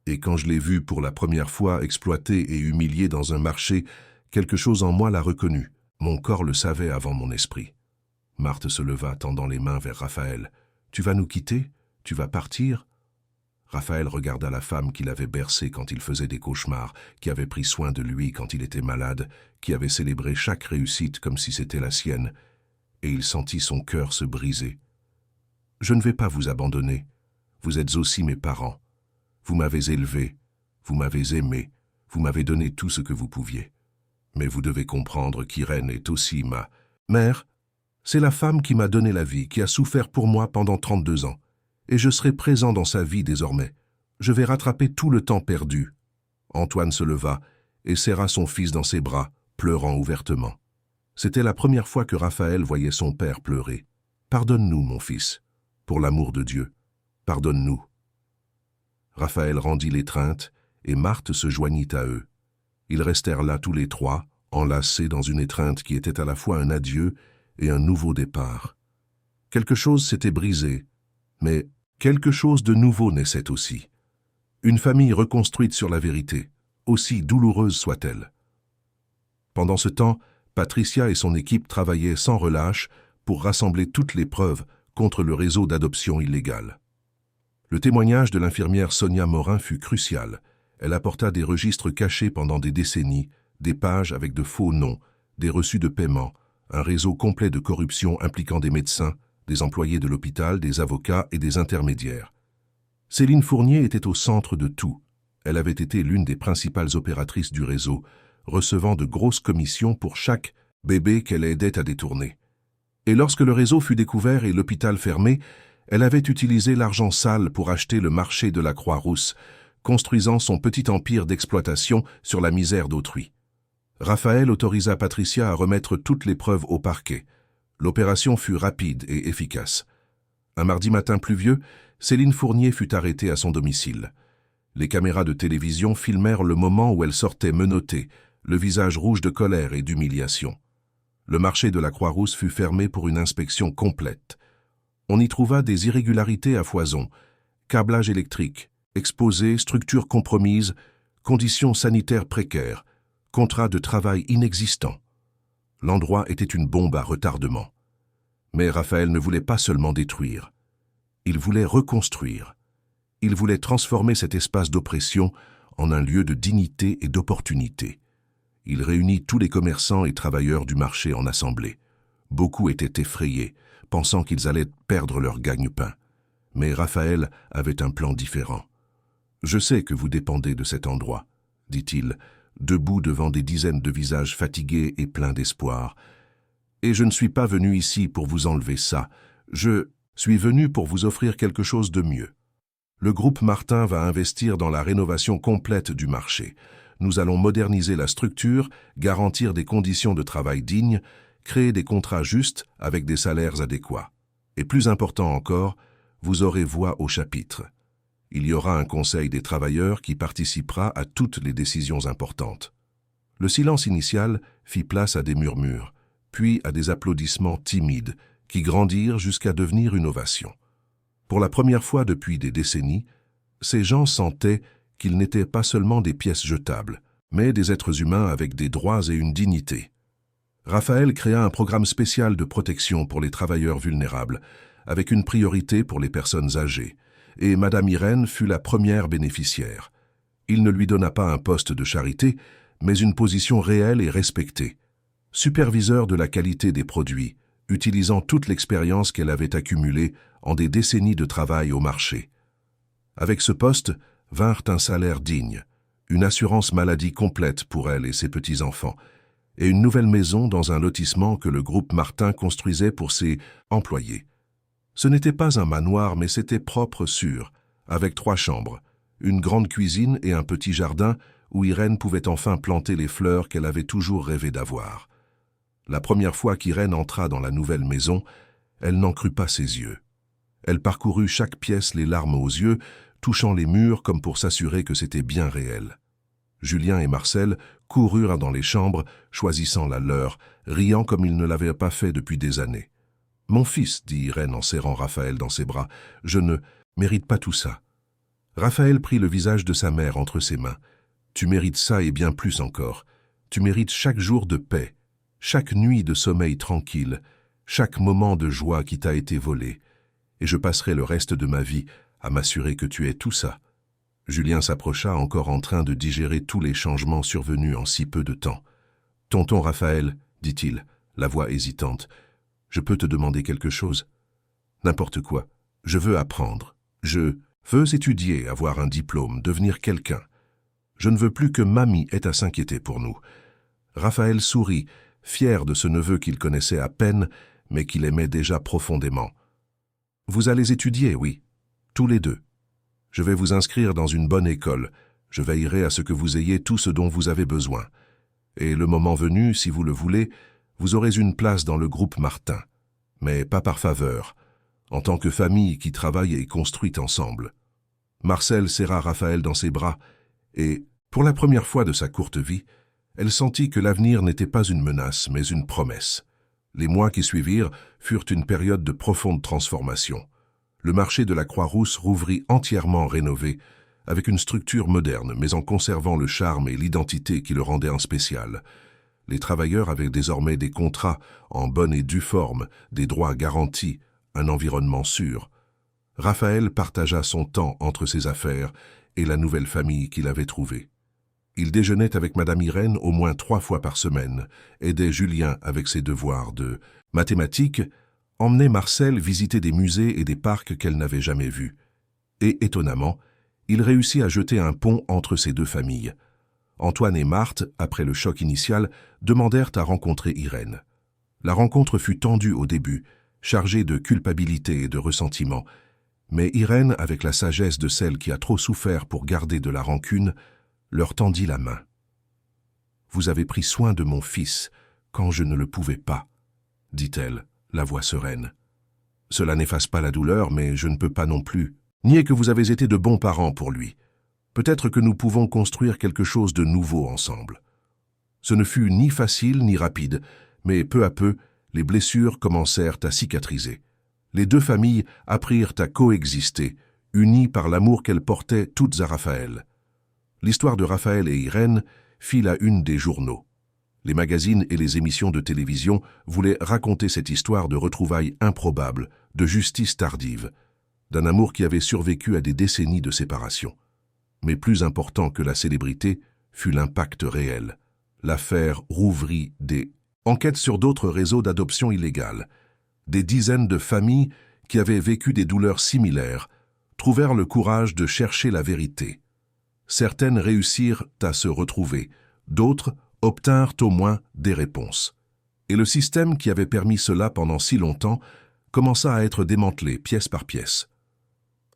Et quand je l'ai vue pour la première fois exploitée et humiliée dans un marché, quelque chose en moi l'a reconnue. Mon corps le savait avant mon esprit. Marthe se leva, tendant les mains vers Raphaël. « Tu vas nous quitter? Tu vas partir ?» Raphaël regarda la femme qui l'avait bercé quand il faisait des cauchemars, qui avait pris soin de lui quand il était malade, qui avait célébré chaque réussite comme si c'était la sienne, et il sentit son cœur se briser. « Je ne vais pas vous abandonner. Vous êtes aussi mes parents. Vous m'avez élevé, vous m'avez aimé, vous m'avez donné tout ce que vous pouviez. Mais vous devez comprendre qu'Irène est aussi ma mère. C'est la femme qui m'a donné la vie, qui a souffert pour moi pendant 32 ans. Et je serai présent dans sa vie désormais. Je vais rattraper tout le temps perdu. » Antoine se leva et serra son fils dans ses bras, pleurant ouvertement. C'était la première fois que Raphaël voyait son père pleurer. « Pardonne-nous, mon fils, pour l'amour de Dieu, pardonne-nous. » Raphaël rendit l'étreinte et Marthe se joignit à eux. Ils restèrent là tous les trois, enlacés dans une étreinte qui était à la fois un adieu et un nouveau départ. Quelque chose s'était brisé, mais quelque chose de nouveau naissait aussi. Une famille reconstruite sur la vérité, aussi douloureuse soit-elle. Pendant ce temps, Patricia et son équipe travaillaient sans relâche pour rassembler toutes les preuves contre le réseau d'adoption illégale. Le témoignage de l'infirmière Sonia Morin fut crucial. Elle apporta des registres cachés pendant des décennies, des pages avec de faux noms, des reçus de paiement, un réseau complet de corruption impliquant des médecins, des employés de l'hôpital, des avocats et des intermédiaires. Céline Fournier était au centre de tout. Elle avait été l'une des principales opératrices du réseau, recevant de grosses commissions pour chaque bébé qu'elle aidait à détourner. Et lorsque le réseau fut découvert et l'hôpital fermé, elle avait utilisé l'argent sale pour acheter le marché de la Croix-Rousse, construisant son petit empire d'exploitation sur la misère d'autrui. Raphaël autorisa Patricia à remettre toutes les preuves au parquet. L'opération fut rapide et efficace. Un mardi matin pluvieux, Céline Fournier fut arrêtée à son domicile. Les caméras de télévision filmèrent le moment où elle sortait menottée, le visage rouge de colère et d'humiliation. Le marché de la Croix-Rousse fut fermé pour une inspection complète. On y trouva des irrégularités à foison, câblage électrique, exposés, structures compromises, conditions sanitaires précaires, contrats de travail inexistants. L'endroit était une bombe à retardement. Mais Raphaël ne voulait pas seulement détruire. Il voulait reconstruire. Il voulait transformer cet espace d'oppression en un lieu de dignité et d'opportunité. Il réunit tous les commerçants et travailleurs du marché en assemblée. Beaucoup étaient effrayés, pensant qu'ils allaient perdre leur gagne-pain. Mais Raphaël avait un plan différent. « Je sais que vous dépendez de cet endroit, » dit-il, debout devant des dizaines de visages fatigués et pleins d'espoir. « Et je ne suis pas venu ici pour vous enlever ça. Je suis venu pour vous offrir quelque chose de mieux. Le groupe Martin va investir dans la rénovation complète du marché. Nous allons moderniser la structure, garantir des conditions de travail dignes, créer des contrats justes avec des salaires adéquats. Et plus important encore, vous aurez voix au chapitre. Il y aura un conseil des travailleurs qui participera à toutes les décisions importantes. » Le silence initial fit place à des murmures, puis à des applaudissements timides qui grandirent jusqu'à devenir une ovation. Pour la première fois depuis des décennies, ces gens sentaient qu'ils n'étaient pas seulement des pièces jetables, mais des êtres humains avec des droits et une dignité. Raphaël créa un programme spécial de protection pour les travailleurs vulnérables, avec une priorité pour les personnes âgées, et Madame Irène fut la première bénéficiaire. Il ne lui donna pas un poste de charité, mais une position réelle et respectée. Superviseur de la qualité des produits, utilisant toute l'expérience qu'elle avait accumulée en des décennies de travail au marché. Avec ce poste vinrent un salaire digne, une assurance maladie complète pour elle et ses petits-enfants, et une nouvelle maison dans un lotissement que le groupe Martin construisait pour ses employés. Ce n'était pas un manoir, mais c'était propre sûr, avec 3 chambres, une grande cuisine et un petit jardin où Irène pouvait enfin planter les fleurs qu'elle avait toujours rêvé d'avoir. La première fois qu'Irène entra dans la nouvelle maison, elle n'en crut pas ses yeux. Elle parcourut chaque pièce les larmes aux yeux, touchant les murs comme pour s'assurer que c'était bien réel. Julien et Marcel coururent dans les chambres, choisissant la leur, riant comme ils ne l'avaient pas fait depuis des années. « Mon fils, » dit Irène en serrant Raphaël dans ses bras, « je ne mérite pas tout ça. » Raphaël prit le visage de sa mère entre ses mains. « Tu mérites ça et bien plus encore. Tu mérites chaque jour de paix, chaque nuit de sommeil tranquille, chaque moment de joie qui t'a été volé. Et je passerai le reste de ma vie à m'assurer que tu aies tout ça. » Julien s'approcha, encore en train de digérer tous les changements survenus en si peu de temps. « Tonton Raphaël, » dit-il, la voix hésitante, « je peux te demander quelque chose ? N'importe quoi. Je veux apprendre. Je veux étudier, avoir un diplôme, devenir quelqu'un. Je ne veux plus que mamie ait à s'inquiéter pour nous. » Raphaël sourit, fier de ce neveu qu'il connaissait à peine, mais qu'il aimait déjà profondément. « Vous allez étudier, oui, tous les deux. Je vais vous inscrire dans une bonne école. Je veillerai à ce que vous ayez tout ce dont vous avez besoin. Et le moment venu, si vous le voulez, vous aurez une place dans le groupe Martin. Mais pas par faveur, en tant que famille qui travaille et construit ensemble. » Marcel serra Raphaël dans ses bras et, pour la première fois de sa courte vie, elle sentit que l'avenir n'était pas une menace, mais une promesse. Les mois qui suivirent furent une période de profonde transformation. Le marché de la Croix-Rousse rouvrit entièrement rénové, avec une structure moderne, mais en conservant le charme et l'identité qui le rendaient un spécial. Les travailleurs avaient désormais des contrats en bonne et due forme, des droits garantis, un environnement sûr. Raphaël partagea son temps entre ses affaires et la nouvelle famille qu'il avait trouvée. Il déjeunait avec Madame Irène au moins 3 fois par semaine, aidait Julien avec ses devoirs de mathématiques, emmenait Marcel visiter des musées et des parcs qu'elle n'avait jamais vus. Et, étonnamment, il réussit à jeter un pont entre ces 2 familles. Antoine et Marthe, après le choc initial, demandèrent à rencontrer Irène. La rencontre fut tendue au début, chargée de culpabilité et de ressentiment, mais Irène, avec la sagesse de celle qui a trop souffert pour garder de la rancune, leur tendit la main. « Vous avez pris soin de mon fils quand je ne le pouvais pas, » dit-elle, la voix sereine. « Cela n'efface pas la douleur, mais je ne peux pas non plus nier que vous avez été de bons parents pour lui. Peut-être que nous pouvons construire quelque chose de nouveau ensemble. » Ce ne fut ni facile ni rapide, mais peu à peu, les blessures commencèrent à cicatriser. Les 2 familles apprirent à coexister, unies par l'amour qu'elles portaient toutes à Raphaël. L'histoire de Raphaël et Irène fit la une des journaux. Les magazines et les émissions de télévision voulaient raconter cette histoire de retrouvailles improbables, de justice tardive, d'un amour qui avait survécu à des décennies de séparation. Mais plus important que la célébrité fut l'impact réel. L'affaire rouvrit des enquêtes sur d'autres réseaux d'adoption illégale. Des dizaines de familles qui avaient vécu des douleurs similaires trouvèrent le courage de chercher la vérité. Certaines réussirent à se retrouver, d'autres obtinrent au moins des réponses. Et le système qui avait permis cela pendant si longtemps commença à être démantelé pièce par pièce.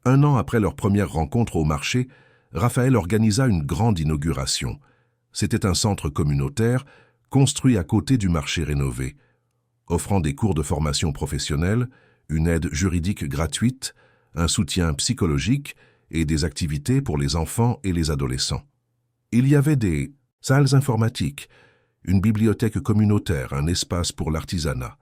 1 an après leur première rencontre au marché, Raphaël organisa une grande inauguration. C'était un centre communautaire construit à côté du marché rénové, offrant des cours de formation professionnelle, une aide juridique gratuite, un soutien psychologique et des activités pour les enfants et les adolescents. Il y avait des salles informatiques, une bibliothèque communautaire, un espace pour l'artisanat,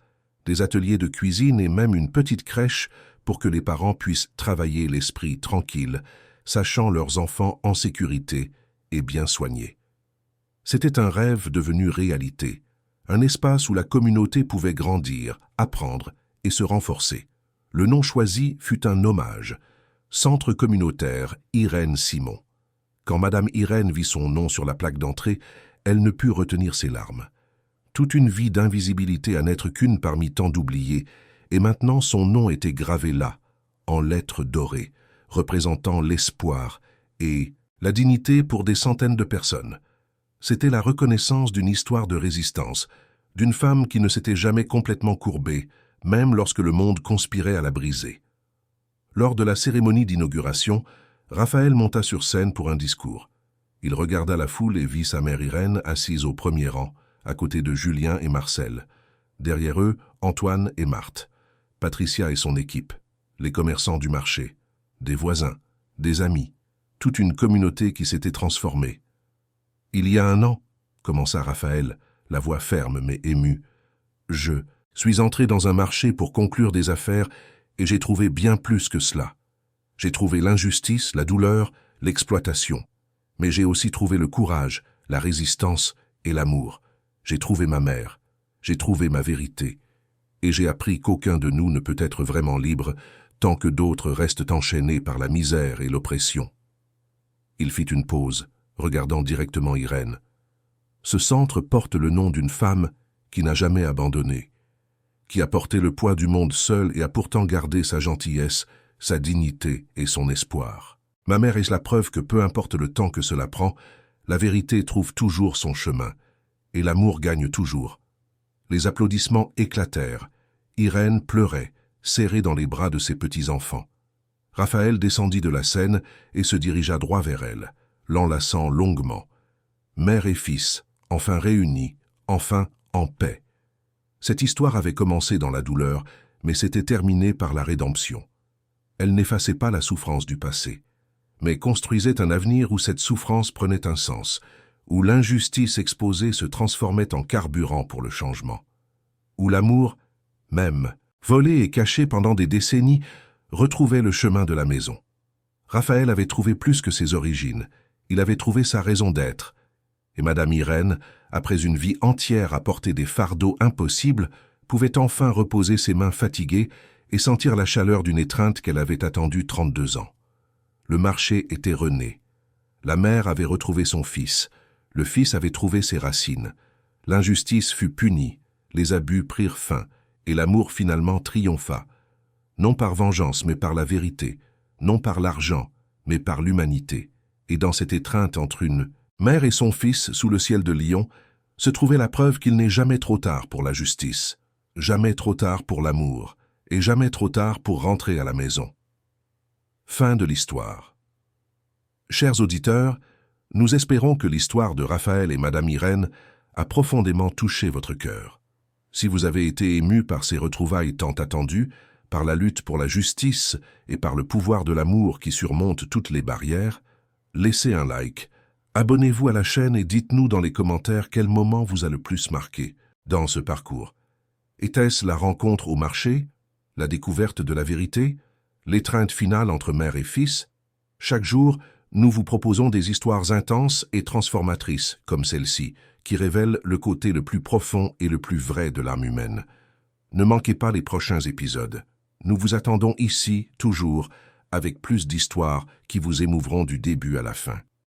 des ateliers de cuisine et même une petite crèche pour que les parents puissent travailler l'esprit tranquille, sachant leurs enfants en sécurité et bien soignés. C'était un rêve devenu réalité, un espace où la communauté pouvait grandir, apprendre et se renforcer. Le nom choisi fut un hommage, Centre communautaire Irène Simon. Quand Madame Irène vit son nom sur la plaque d'entrée, elle ne put retenir ses larmes. Toute une vie d'invisibilité à n'être qu'une parmi tant d'oubliés, et maintenant son nom était gravé là, en lettres dorées, représentant l'espoir et la dignité pour des centaines de personnes. C'était la reconnaissance d'une histoire de résistance, d'une femme qui ne s'était jamais complètement courbée, même lorsque le monde conspirait à la briser. Lors de la cérémonie d'inauguration, Raphaël monta sur scène pour un discours. Il regarda la foule et vit sa mère Irène assise au premier rang, à côté de Julien et Marcel. Derrière eux, Antoine et Marthe, Patricia et son équipe, les commerçants du marché, des voisins, des amis, toute une communauté qui s'était transformée. « Il y a 1 an, » commença Raphaël, la voix ferme mais émue, « je suis entré dans un marché pour conclure des affaires et j'ai trouvé bien plus que cela. J'ai trouvé l'injustice, la douleur, l'exploitation. Mais j'ai aussi trouvé le courage, la résistance et l'amour. J'ai trouvé ma mère, j'ai trouvé ma vérité. Et j'ai appris qu'aucun de nous ne peut être vraiment libre tant que d'autres restent enchaînés par la misère et l'oppression. » Il fit une pause, regardant directement Irène. « Ce centre porte le nom d'une femme qui n'a jamais abandonné, qui a porté le poids du monde seule et a pourtant gardé sa gentillesse, sa dignité et son espoir. Ma mère est la preuve que peu importe le temps que cela prend, la vérité trouve toujours son chemin, et l'amour gagne toujours. » Les applaudissements éclatèrent. Irène pleurait, serrée dans les bras de ses petits-enfants. Raphaël descendit de la scène et se dirigea droit vers elle. l'enlaçant longuement. Mère et fils, enfin réunis, enfin en paix. Cette histoire avait commencé dans la douleur, mais s'était terminée par la rédemption. Elle n'effaçait pas la souffrance du passé, mais construisait un avenir où cette souffrance prenait un sens, où l'injustice exposée se transformait en carburant pour le changement, où l'amour, même, volé et caché pendant des décennies, retrouvait le chemin de la maison. Raphaël avait trouvé plus que ses origines, il avait trouvé sa raison d'être, et Madame Irène, après une vie entière à porter des fardeaux impossibles, pouvait enfin reposer ses mains fatiguées et sentir la chaleur d'une étreinte qu'elle avait attendue 32 ans. Le marché était rené. La mère avait retrouvé son fils, le fils avait trouvé ses racines. L'injustice fut punie, les abus prirent fin, et l'amour finalement triompha. Non par vengeance, mais par la vérité, non par l'argent, mais par l'humanité. Et dans cette étreinte entre une mère et son fils sous le ciel de Lyon, se trouvait la preuve qu'il n'est jamais trop tard pour la justice, jamais trop tard pour l'amour, et jamais trop tard pour rentrer à la maison. Fin de l'histoire. Chers auditeurs, nous espérons que l'histoire de Raphaël et Madame Irène a profondément touché votre cœur. Si vous avez été ému par ces retrouvailles tant attendues, par la lutte pour la justice et par le pouvoir de l'amour qui surmonte toutes les barrières, laissez un like, abonnez-vous à la chaîne et dites-nous dans les commentaires quel moment vous a le plus marqué dans ce parcours. Était-ce la rencontre au marché, la découverte de la vérité, l'étreinte finale entre mère et fils? Chaque jour, nous vous proposons des histoires intenses et transformatrices comme celle-ci, qui révèlent le côté le plus profond et le plus vrai de l'âme humaine. Ne manquez pas les prochains épisodes. Nous vous attendons ici, toujours, avec plus d'histoires qui vous émouvront du début à la fin.